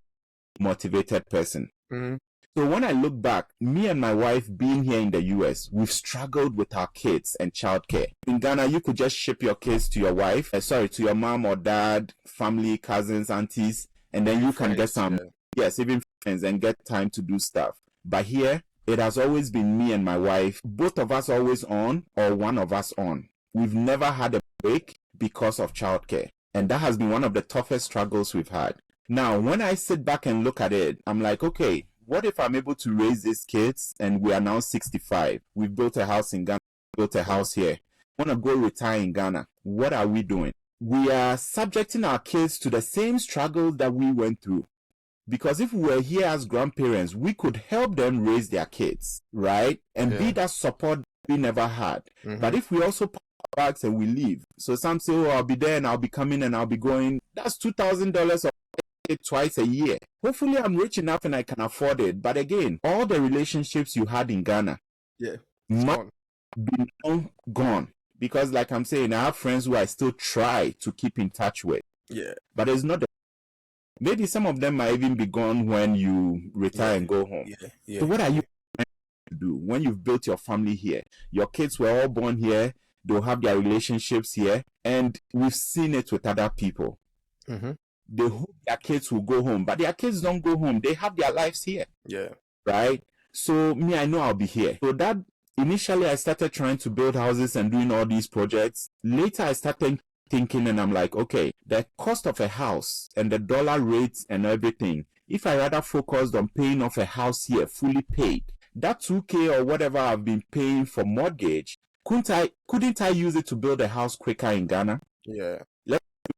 motivated person. Mm-hmm. So when I look back, me and my wife being here in the US, we've struggled with our kids and childcare. In Ghana, you could just ship your kids to your wife, to your mom or dad, family, cousins, aunties, and then you can get some, even friends, and get time to do stuff. But here, it has always been me and my wife, both of us always on or one of us on. We've never had a break because of childcare. And that has been one of the toughest struggles we've had. Now, when I sit back and look at it, I'm like, okay, what if I'm able to raise these kids and we are now 65? We've built a house in Ghana, built a house here. Want to go retire in Ghana. What are we doing? We are subjecting our kids to the same struggles that we went through. Because if we were here as grandparents, we could help them raise their kids, right? And be that support we never had. But if we also pack our bags and we leave, so some say, oh, I'll be there and I'll be coming and I'll be going, that's $2,000 twice a year. Hopefully I'm rich enough and I can afford it. But again, all the relationships you had in Ghana might be now gone. Because like I'm saying, I have friends who I still try to keep in touch with. But it's not maybe some of them might even be gone when you retire and go home. So what are you trying to do when you've built your family here? Your kids were all born here. They'll have their relationships here. And we've seen it with other people. They hope their kids will go home, but their kids don't go home. They have their lives here. Right? So me, I know I'll be here. So that initially I started trying to build houses and doing all these projects. Later I started thinking and I'm like, okay, the cost of a house and the dollar rates and everything, if I rather focused on paying off a house here fully paid, that 2K or whatever I've been paying for mortgage, couldn't I use it to build a house quicker in Ghana?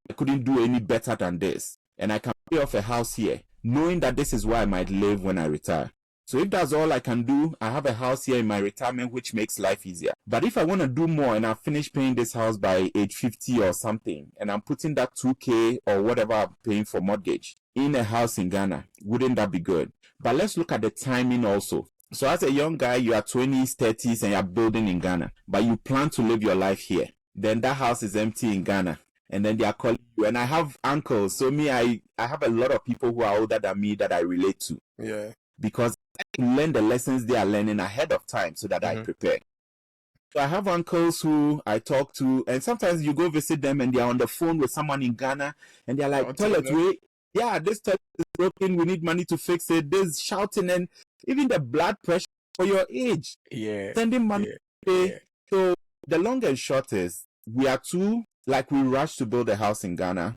I couldn't do any better than this. And I can pay off a house here, knowing that this is where I might live when I retire. So if that's all I can do, I have a house here in my retirement, which makes life easier. But if I want to do more and I finish paying this house by age 50 or something, and I'm putting that 2K or whatever I'm paying for mortgage in a house in Ghana, wouldn't that be good? But let's look at the timing also. So as a young guy, you are 20s, 30s, and you're building in Ghana, but you plan to live your life here. Then that house is empty in Ghana. And then they are calling you. And I have uncles. So me, I have a lot of people who are older than me that I relate to. Because I can learn the lessons they are learning ahead of time so that I prepare. So I have uncles who I talk to, and sometimes you go visit them and they're on the phone with someone in Ghana and they're like, toilet, this toilet is broken, we need money to fix it. There's shouting and even the blood pressure for your age. Sending money. So the long and short is we rush to build a house in Ghana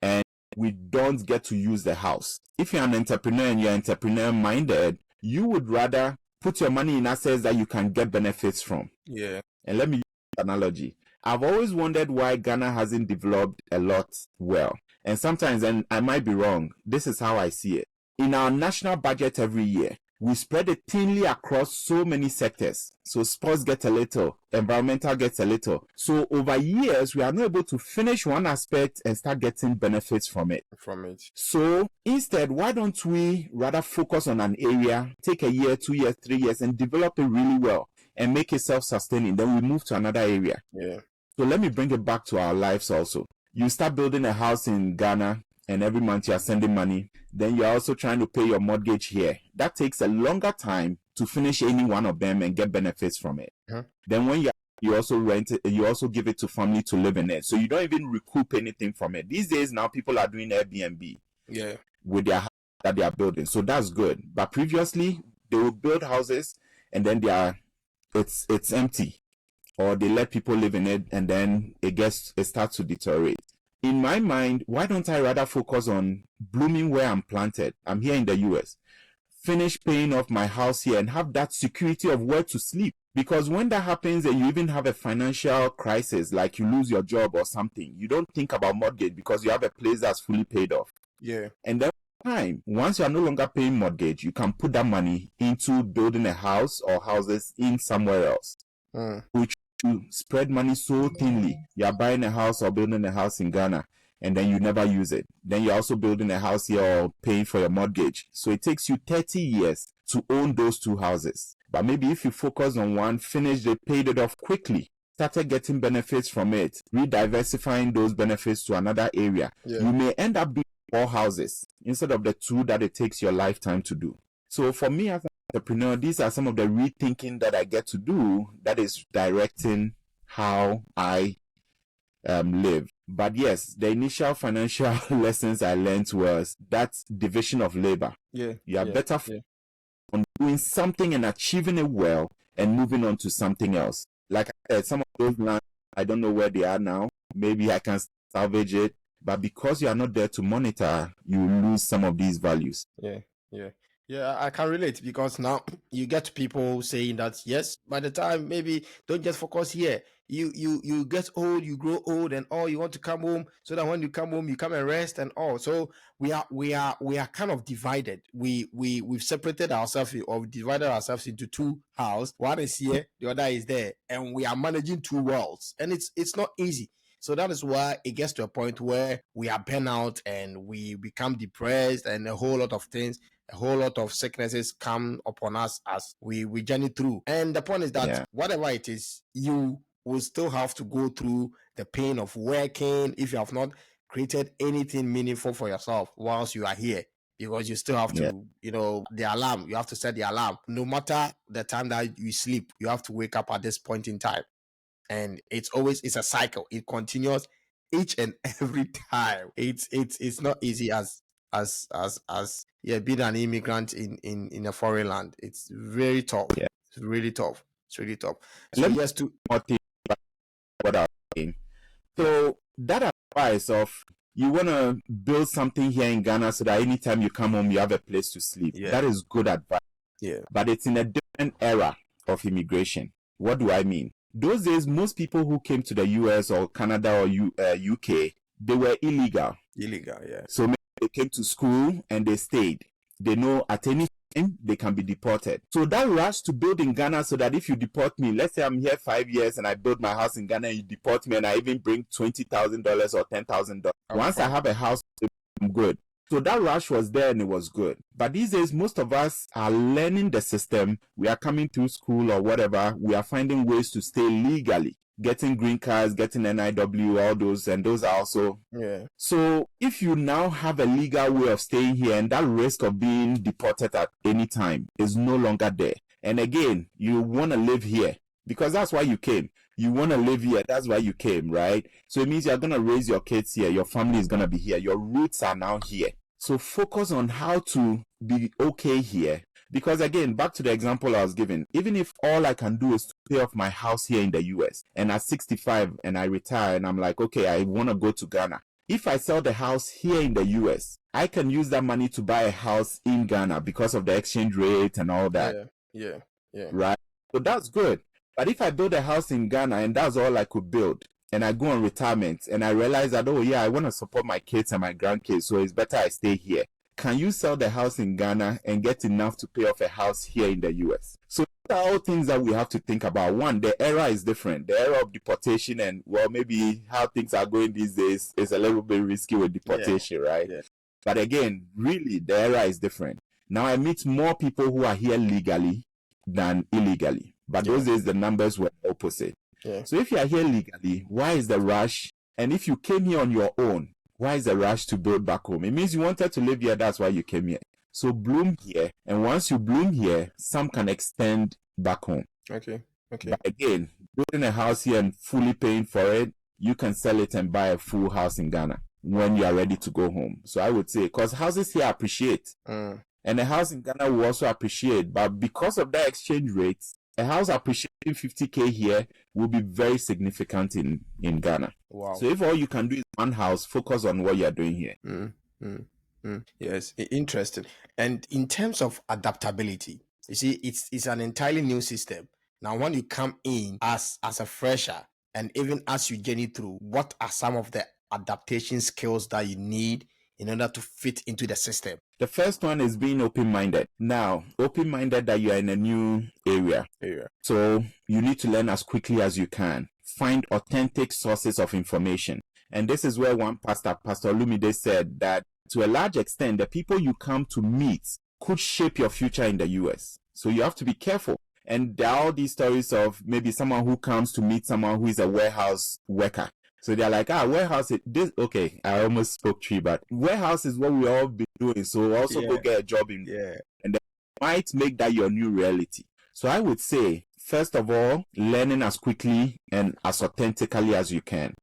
and we don't get to use the house. If you're an entrepreneur and you're entrepreneur minded, you would rather put your money in assets that you can get benefits from. And let me use an analogy. I've always wondered why Ghana hasn't developed a lot well. And sometimes, and I might be wrong, this is how I see it. In our national budget every year, we spread it thinly across so many sectors. So sports get a little, environmental gets a little. So over years, we are not able to finish one aspect and start getting benefits from it. So instead, why don't we rather focus on an area, take a year, 2 years, 3 years, and develop it really well and make it self-sustaining. Then we move to another area. So let me bring it back to our lives also. You start building a house in Ghana, and every month you are sending money. Then you're also trying to pay your mortgage here. That takes a longer time to finish any one of them and get benefits from it. Then when you also rent it, you also give it to family to live in it. So you don't even recoup anything from it. These days now people are doing Airbnb with their house that they are building. So that's good. But previously they would build houses and then it's empty. Or they let people live in it and then it starts to deteriorate. In my mind, why don't I rather focus on blooming where I'm planted? I'm here in the US. Finish paying off my house here and have that security of where to sleep. Because when that happens and you even have a financial crisis, like you lose your job or something, you don't think about mortgage because you have a place that's fully paid off. And then once you are no longer paying mortgage, you can put that money into building a house or houses in somewhere else. Which you spread money so thinly. You are buying a house or building a house in Ghana and then you never use it. Then you're also building a house here or paying for your mortgage. So it takes you 30 years to own those two houses. But maybe if you focus on one, finished it, paid it off quickly, started getting benefits from it, rediversifying those benefits to another area, you may end up doing 4 houses instead of the 2 that it takes your lifetime to do. So for me as an entrepreneur, these are some of the rethinking that I get to do that is directing how I live. But yes, the initial financial lessons I learned was that division of labor. You are better on doing something and achieving it well and moving on to something else. Like I said, some of those lands, I don't know where they are now. Maybe I can salvage it. But because you are not there to monitor, you lose some of these values. Yeah, I can relate, because now you get people saying that, yes, by the time, maybe don't just focus here. You get old, you grow old, and all, you want to come home, so that when you come home, you come and rest and all. So we are kind of divided. We've separated ourselves, or we divided ourselves into two houses. One is here, the other is there, and we are managing two worlds, and it's not easy. So that is why it gets to a point where we are burnt out and we become depressed, and a whole lot of things, a whole lot of sicknesses come upon us as we journey through. And the point is that whatever it is, you will still have to go through the pain of working if you have not created anything meaningful for yourself whilst you are here. Because you still have to, the alarm, you have to set the alarm. No matter the time that you sleep, you have to wake up at this point in time. And it's a cycle. It continues each and every time. It's not easy as being an immigrant in a foreign land. It's very tough. Yeah. It's really tough. So what I'm saying. So that advice of you want to build something here in Ghana so that anytime you come home, you have a place to sleep. Yeah. That is good advice. Yeah. But it's in a different era of immigration. What do I mean? Those days, most people who came to the US or Canada or UK, they were illegal. So maybe they came to school and they stayed. They know at any time they can be deported. So that rush to build in Ghana so that if you deport me, let's say I'm here 5 years and I build my house in Ghana and you deport me and I even bring $20,000 or $10,000. Once I have a house, I'm good. So that rush was there and it was good. But these days, most of us are learning the system. We are coming through school or whatever. We are finding ways to stay legally, getting green cards, getting NIW, all those, and those are also. Yeah. So if you now have a legal way of staying here and that risk of being deported at any time is no longer there. And again, you want to live here because that's why you came. You want to live here. That's why you came, right? So it means you're going to raise your kids here. Your family is going to be here. Your roots are now here. So focus on how to be okay here. Because again, back to the example I was giving, even if all I can do is to pay off my house here in the US and at 65 and I retire and I'm like, okay, I want to go to Ghana. If I sell the house here in the US, I can use that money to buy a house in Ghana because of the exchange rate and all that. Yeah. Right? So that's good. But if I build a house in Ghana and that's all I could build, and I go on retirement and I realize that, oh yeah, I want to support my kids and my grandkids, so it's better I stay here. Can you sell the house in Ghana and get enough to pay off a house here in the US? So these are all things that we have to think about. One, the era is different. The era of deportation and, well, maybe how things are going these days is a little bit risky with deportation, right? Yeah. But again, really, the era is different. Now I meet more people who are here legally than illegally. But those days, the numbers were opposite. Yeah. So if you are here legally, why is the rush? And if you came here on your own, why is the rush to build back home? It means you wanted to live here. That's why you came here. So bloom here. And once you bloom here, some can extend back home. Okay. But again, building a house here and fully paying for it, you can sell it and buy a full house in Ghana when you are ready to go home. So I would say, because houses here appreciate. And a house in Ghana will also appreciate. But because of that exchange rates, a house appreciating 50K here will be very significant in Ghana. Wow. So if all you can do is one house, focus on what you're doing here. Yes, interesting. And in terms of adaptability, you see, it's an entirely new system. Now, when you come in as a fresher, and even as you journey through, what are some of the adaptation skills that you need in order to fit into the system? The first one is being open-minded. Now, open-minded that you are in a new area. So you need to learn as quickly as you can. Find authentic sources of information. And this is where one pastor, Pastor Lumide, said that to a large extent, the people you come to meet could shape your future in the US. So you have to be careful. And there are all these stories of maybe someone who comes to meet someone who is a warehouse worker. So they're like, warehouse, okay, I almost spoke tree, but warehouse is what we all been doing. So also go get a job in, and then might make that your new reality. So I would say, first of all, learning as quickly and as authentically as you can.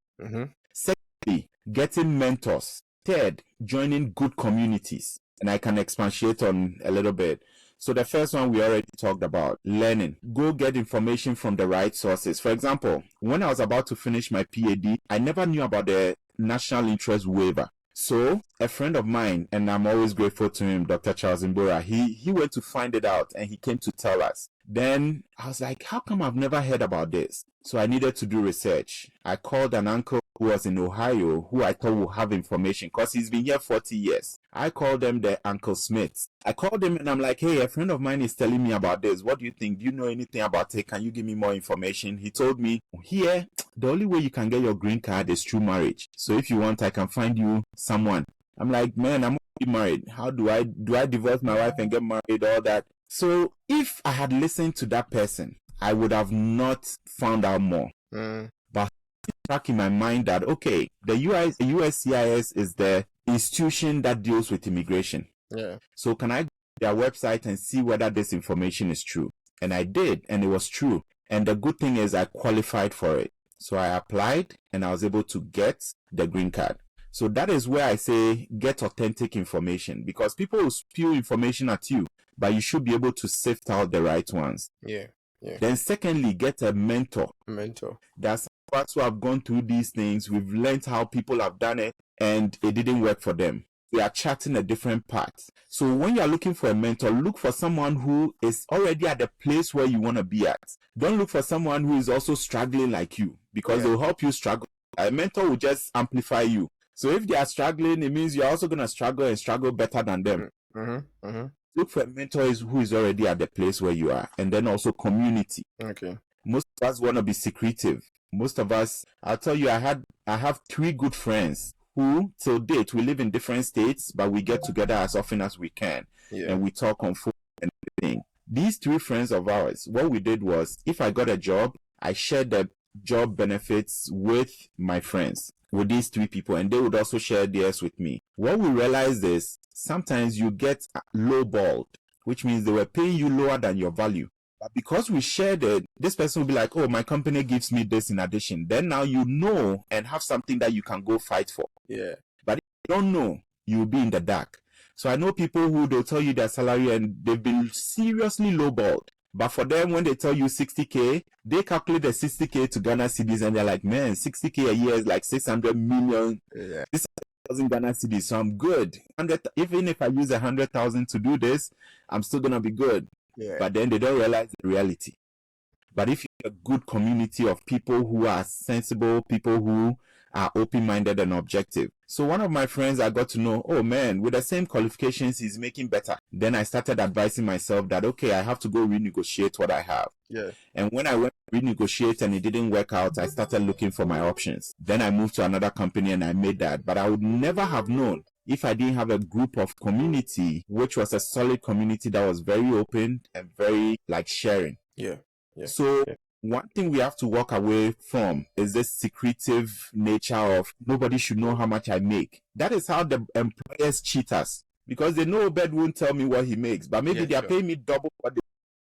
Secondly, getting mentors. Third, joining good communities. And I can expatiate on a little bit. So the first one we already talked about, learning. Go get information from the right sources. For example, when I was about to finish my PhD, I never knew about the national interest waiver. So a friend of mine, and I'm always grateful to him, Dr. Charles Mbora, he went to find it out and he came to tell us. Then I was like, how come I've never heard about this? So I needed to do research. I called an uncle who was in Ohio, who I thought would have information because he's been here 40 years. I called them the Uncle Smiths. I called him and I'm like, hey, a friend of mine is telling me about this. What do you think? Do you know anything about it? Can you give me more information? He told me, here, the only way you can get your green card is through marriage. So if you want, I can find you someone. I'm like, man, I'm already married. How do I divorce my wife and get married, all that? So if I had listened to that person, I would have not found out more. But back in my mind that, okay, the USCIS is the institution that deals with immigration. Yeah. So can I go to their website and see whether this information is true? And I did, and it was true. And the good thing is I qualified for it. So I applied and I was able to get the green card. So that is where I say get authentic information, because people will spew information at you, but you should be able to sift out the right ones. Yeah. Then secondly, get a mentor. That's us who have gone through these things. We've learned how people have done it and it didn't work for them. We are charting a different path. So when you are looking for a mentor, look for someone who is already at the place where you want to be at. Don't look for someone who is also struggling like you, because they'll help you struggle. A mentor will just amplify you. So if they are struggling, it means you're also going to struggle and struggle better than them. Look for a mentor who is already at the place where you are. And then also community. Okay. Most of us want to be secretive. Most of us, I'll tell you, I have 3 good friends who, till date, we live in different states, but we get together as often as we can. And we talk on phone and everything. These 3 friends of ours, what we did was, if I got a job, I shared the job benefits with my friends, with these 3 people, and they would also share theirs with me. What we realized is sometimes you get lowballed, which means they were paying you lower than your value. But because we shared it, this person will be like, oh, my company gives me this in addition. Then now you know and have something that you can go fight for. Yeah. But if you don't know, you'll be in the dark. So I know people who they'll tell you their salary and they've been seriously lowballed. But for them, when they tell you 60K, they calculate the 60K to Ghana cedis and they're like, man, 60K a year is like 600 million. Yeah. 600,000 Ghana cedis, so I'm good. Even if I use 100,000 to do this, I'm still going to be good. Yeah. But then they don't realize the reality. But if you're a good community of people who are sensible, people who are open-minded and objective. So one of my friends, I got to know, oh man, with the same qualifications, he's making better. Then I started advising myself that, okay, I have to go renegotiate what I have. Yeah. And when I went to renegotiate and it didn't work out, I started looking for my options. Then I moved to another company and I made that. But I would never have known if I didn't have a group of community, which was a solid community that was very open and very like sharing. Yeah. So one thing we have to walk away from is this secretive nature of nobody should know how much I make. That is how the employers cheat us, because they know Obed won't tell me what he makes, but maybe they are paying me double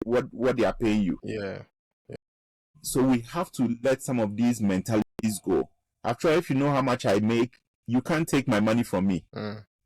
what they are paying you. Yeah. So we have to let some of these mentalities go. After all, if you know how much I make, you can't take my money from me.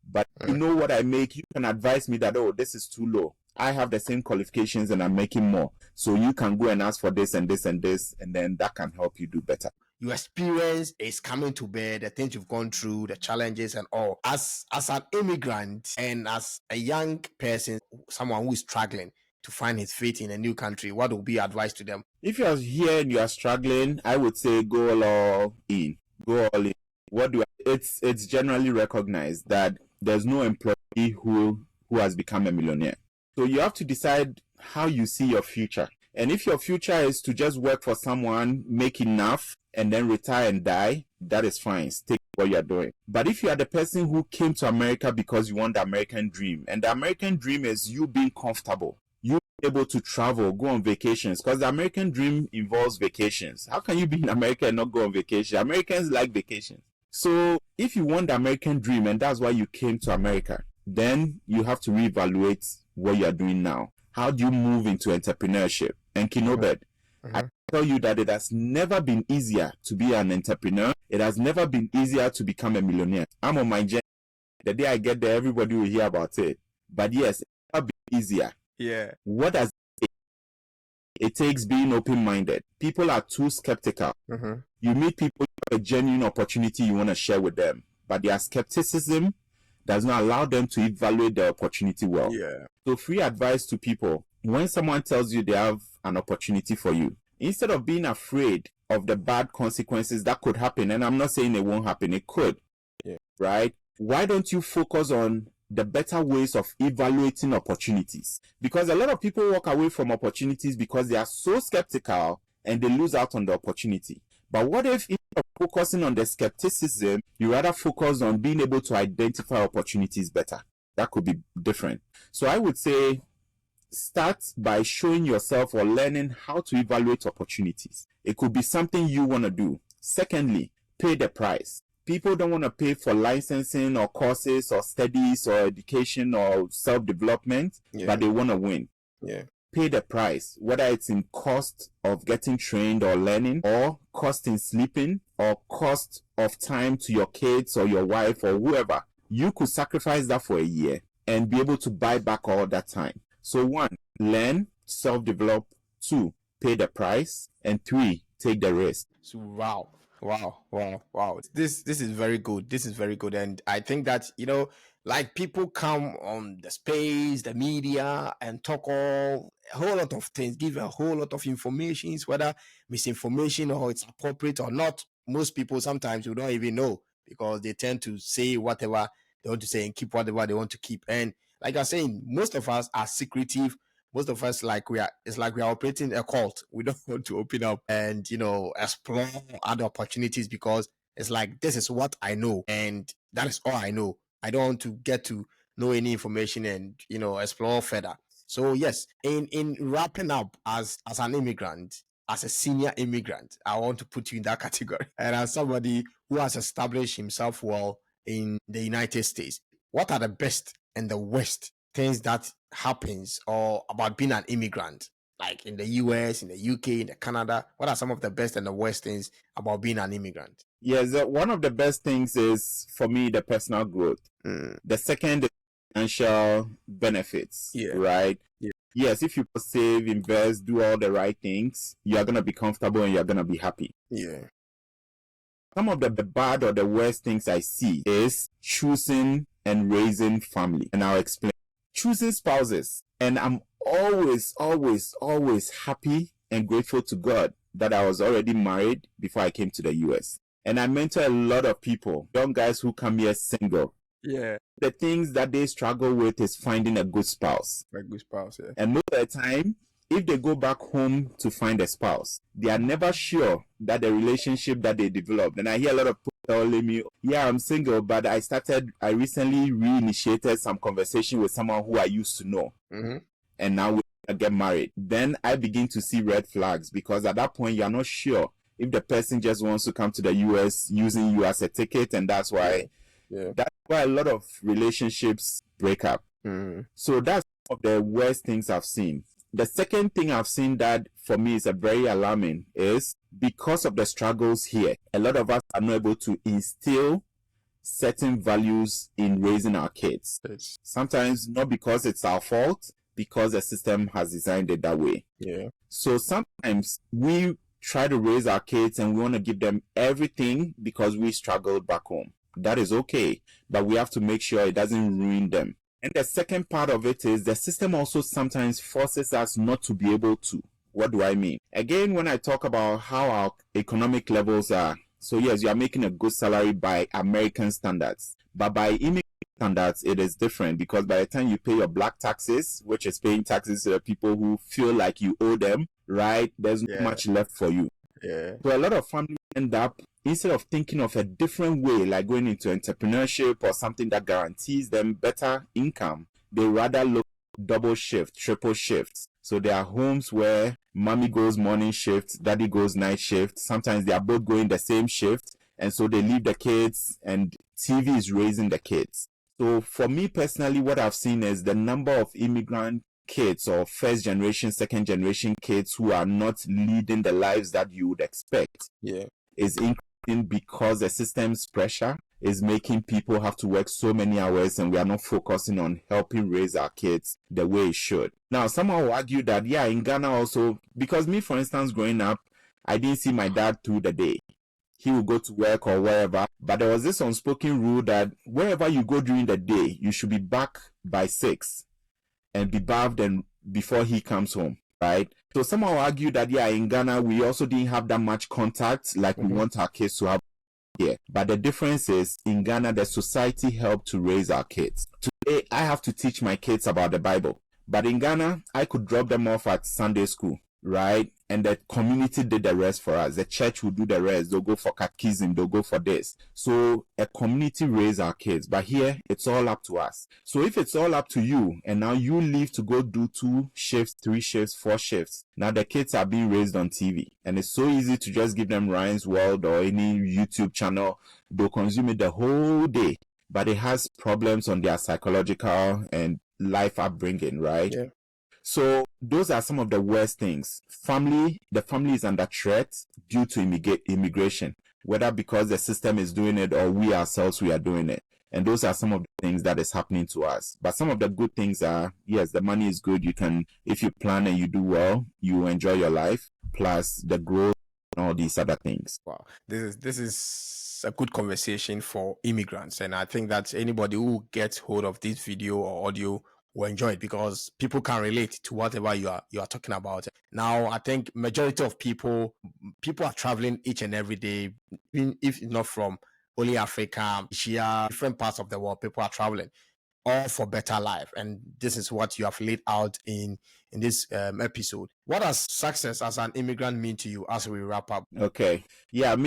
But you know what I make, you can advise me that, oh, this is too low. I have the same qualifications and I'm making more. So you can go and ask for this and this and this, and then that can help you do better. Your experience is coming to bear, the things you've gone through, the challenges and all. As an immigrant and as a young person, someone who is struggling to find his feet in a new country, what would be advice to them? If you're here and you are struggling, I would say go all in. Go all in. It's generally recognized that there's no employee who has become a millionaire. So you have to decide how you see your future. And if your future is to just work for someone, make enough, and then retire and die, that is fine. Stick to what you're doing. But if you are the person who came to America because you want the American dream, and the American dream is you being comfortable, you being able to travel, go on vacations, because the American dream involves vacations. How can you be in America and not go on vacation? Americans like vacations. So if you want the American dream and that's why you came to America, then you have to reevaluate what you are doing now. How do you move into entrepreneurship? And King Obed, I tell you that it has never been easier to be an entrepreneur. It has never been easier to become a millionaire. I'm on my journey. The day I get there, everybody will hear about it. But yes, it has been easier. Yeah. What does it take? It takes being open-minded. People are too skeptical. You meet people a genuine opportunity you want to share with them, but their skepticism does not allow them to evaluate the opportunity well. Yeah. So free advice to people: when someone tells you they have an opportunity for you, instead of being afraid of the bad consequences that could happen, and I'm not saying it won't happen, it could, right? Why don't you focus on the better ways of evaluating opportunities? Because a lot of people walk away from opportunities because they are so skeptical and they lose out on the opportunity. But what if, instead of focusing on the skepticism, you rather focus on being able to identify opportunities better? That could be different. So I would say start by showing yourself or learning how to evaluate opportunities. It could be something you want to do. Secondly, pay the price. People don't want to pay for licensing or courses or studies or education or self-development, but they want to win. Pay the price, whether it's in cost of getting trained or learning, or cost in sleeping, or cost of time to your kids or your wife or whoever. You could sacrifice that for a year and be able to buy back all that time. So 1, learn, self-develop. 2, pay the price. And 3, take the risk. So, wow. This is very good. This is very good. And I think that, like, people come on the space, the media, and talk a whole lot of things, give a whole lot of information, whether misinformation or it's appropriate or not. Most people sometimes you don't even know, because they tend to say whatever they want to say and keep whatever they want to keep. And like I was saying, most of us are secretive. Most of us, it's like we are operating a cult. We don't want to open up and, explore other opportunities, because it's like, this is what I know, and that is all I know. I don't want to get to know any information and, explore further. So yes, in wrapping up, as an immigrant, as a senior immigrant, I want to put you in that category. And as somebody who has established himself well in the United States, what are the best and the worst things that happens or about being an immigrant, like in the US, in the UK, in the Canada? What are some of the best and the worst things about being an immigrant? Yes, one of the best things is, for me, the personal growth. The second is financial benefits, right? Yes, if you save, invest, do all the right things, you're going to be comfortable and you're going to be happy. Some of the bad or the worst things I see is choosing and raising family. And I'll explain. Choosing spouses. And I'm always happy and grateful to God that I was already married before I came to the US. And I mentor a lot of people, young guys who come here single. The things that they struggle with is finding a good spouse. And most of the time, if they go back home to find a spouse, they are never sure that the relationship that they developed. And I hear a lot of people telling me, yeah, I'm single, but I recently reinitiated some conversation with someone who I used to know. And now we get married. Then I begin to see red flags, because at that point, you're not sure if the person just wants to come to the US using you as a ticket. And that's why a lot of relationships break up. So that's one of the worst things I've seen. The second thing I've seen that for me is a very alarming is, because of the struggles here, a lot of us are not able to instill certain values in raising our kids. Sometimes not because it's our fault, because the system has designed it that way. So sometimes we try to raise our kids and we want to give them everything because we struggled back home. That is okay, but we have to make sure it doesn't ruin them. And the second part of it is the system also sometimes forces us not to be able to. What do I mean? Again, when I talk about how our economic levels are, so yes, you are making a good salary by American standards, but by immigrant standards, it is different, because by the time you pay your black taxes, which is paying taxes to the people who feel like you owe them, right, there's not much left for you. So a lot of families end up, instead of thinking of a different way, like going into entrepreneurship or something that guarantees them better income, they rather look double shift, triple shifts. So there are homes where mommy goes morning shift, daddy goes night shift. Sometimes they are both going the same shift. And so they leave the kids and TV is raising the kids. So for me personally, what I've seen is the number of immigrant kids or first generation, second generation kids who are not leading the lives that you would expect is increasing, because the system's pressure is making people have to work so many hours, and we are not focusing on helping raise our kids the way it should. Now, someone will argue that, in Ghana also, because me, for instance, growing up, I didn't see my dad through the day. he will go to work or wherever. But there was this unspoken rule that wherever you go during the day, you should be back by 6 and be bathed and before he comes home, right? So some will argue that, yeah, in Ghana, we also didn't have that much contact like we want our kids to have here. But the difference is, in Ghana, the society helped to raise our kids. Today, I have to teach my kids about the Bible. But in Ghana, I could drop them off at Sunday school, right? And the community did the rest for us. The church will do the rest. They'll go for catechism. They'll go for this. So a community raised our kids. But here, it's all up to us. So if it's all up to you, and now you leave to go do 2 shifts, 3 shifts, 4 shifts, now the kids are being raised on TV. And it's so easy to just give them Ryan's World or any YouTube channel. They'll consume it the whole day. But it has problems on their psychological and life upbringing, right? Yeah. So those are some of the worst things. The family is under threat due to immigration, whether because the system is doing it or we ourselves, we are doing it. And those are some of the things that is happening to us. But some of the good things are, yes, the money is good. You can, if you plan and you do well, you enjoy your life, plus the growth and all these other things. Wow. This is a good conversation for immigrants. And I think that anybody who gets hold of this video or audio will enjoy it, because people can relate to whatever you are talking about. Now, I think majority of people are traveling each and every day, even if not from only Africa, Asia, different parts of the world. People are traveling all for better life, and this is what you have laid out in this episode. What does success as an immigrant mean to you as we wrap up? Okay, yeah,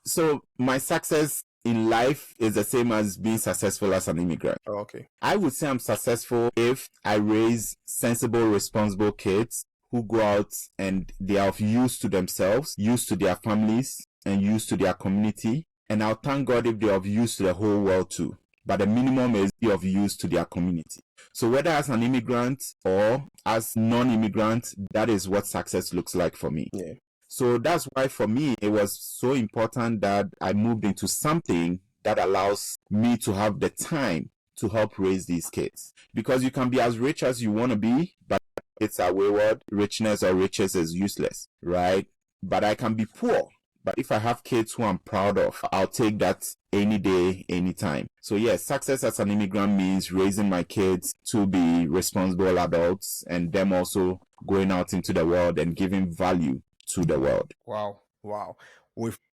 so my success in life is the same as being successful as an immigrant. Oh, okay. I would say I'm successful if I raise sensible, responsible kids who go out and they are of use to themselves, use to their families, and use to their community. And I'll thank God if they're of use to the whole world too. But the minimum is be of use to their community. So whether as an immigrant or as non-immigrant, that is what success looks like for me. Yeah. So that's why for me, it was so important that I moved into something that allows me to have the time to help raise these kids. Because you can be as rich as you want to be, but it's a wayward. Richness or riches is useless, right? But I can be poor. But if I have kids who I'm proud of, I'll take that any day, anytime. So yes, success as an immigrant means raising my kids to be responsible adults and them also going out into the world and giving value to the world. Wow.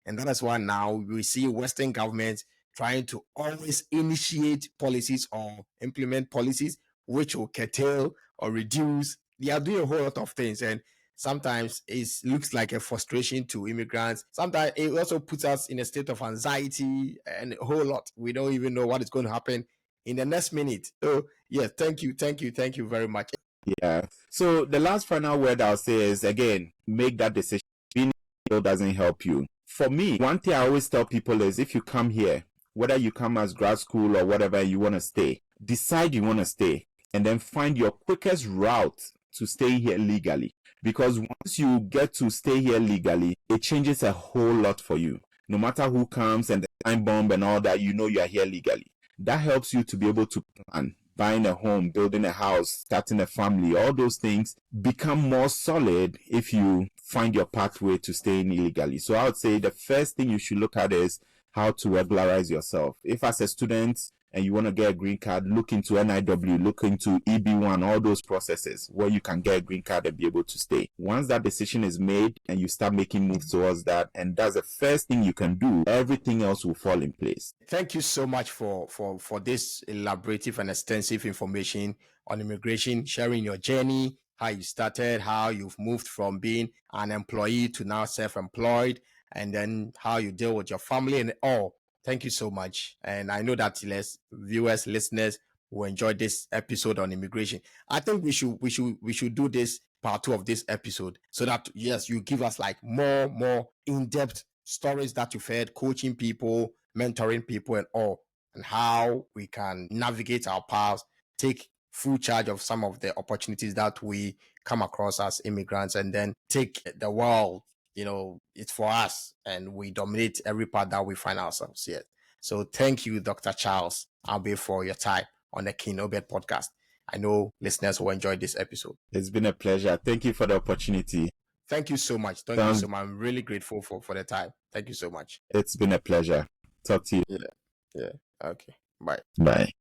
And that is why now we see Western governments trying to always initiate policies or implement policies which will curtail or reduce. They are doing a whole lot of things, and sometimes it looks like a frustration to immigrants. Sometimes it also puts us in a state of anxiety and a whole lot. We don't even know what is going to happen in the next minute. So yeah, thank you very much. Yeah. So the last final word I'll say is, again, make that decision. Being ill doesn't help you. For me, one thing I always tell people is, if you come here, whether you come as grad school or whatever, you want to stay, decide you want to stay, and then find your quickest route to stay here legally. Because once you get to stay here legally, it changes a whole lot for you. No matter who comes and the time bomb and all that, you know you are here legally. That helps you to be able to plan. Buying a home, building a house, starting a family, all those things become more solid if you find your pathway to staying illegally. So I would say the first thing you should look at is how to regularize yourself. If as a student and you want to get a green card, look into NIW, look into EB1, all those processes where you can get a green card and be able to stay. Once that decision is made and you start making moves towards that, and that's the first thing you can do, everything else will fall in place. Thank you so much for this elaborative and extensive information on immigration, sharing your journey, how you started, how you've moved from being an employee to now self-employed, and then how you deal with your family and all. Thank you so much. And I know that viewers, listeners will enjoy this episode on immigration. I think we should do this part 2 of this episode, so that, yes, you give us like more in-depth stories that you've heard, coaching people, mentoring people and all, and how we can navigate our paths, take full charge of some of the opportunities that we come across as immigrants, and then take the world. It's for us, and we dominate every part that we find ourselves here. So thank you, Dr. Charles Abbey, for your time on the King Obed podcast. I know listeners will enjoy this episode. It's been a pleasure. Thank you for the opportunity. Thank you so much. Thank you so much. I'm really grateful for the time. Thank you so much. It's been a pleasure. Talk to you. Yeah. Okay. Bye. Bye.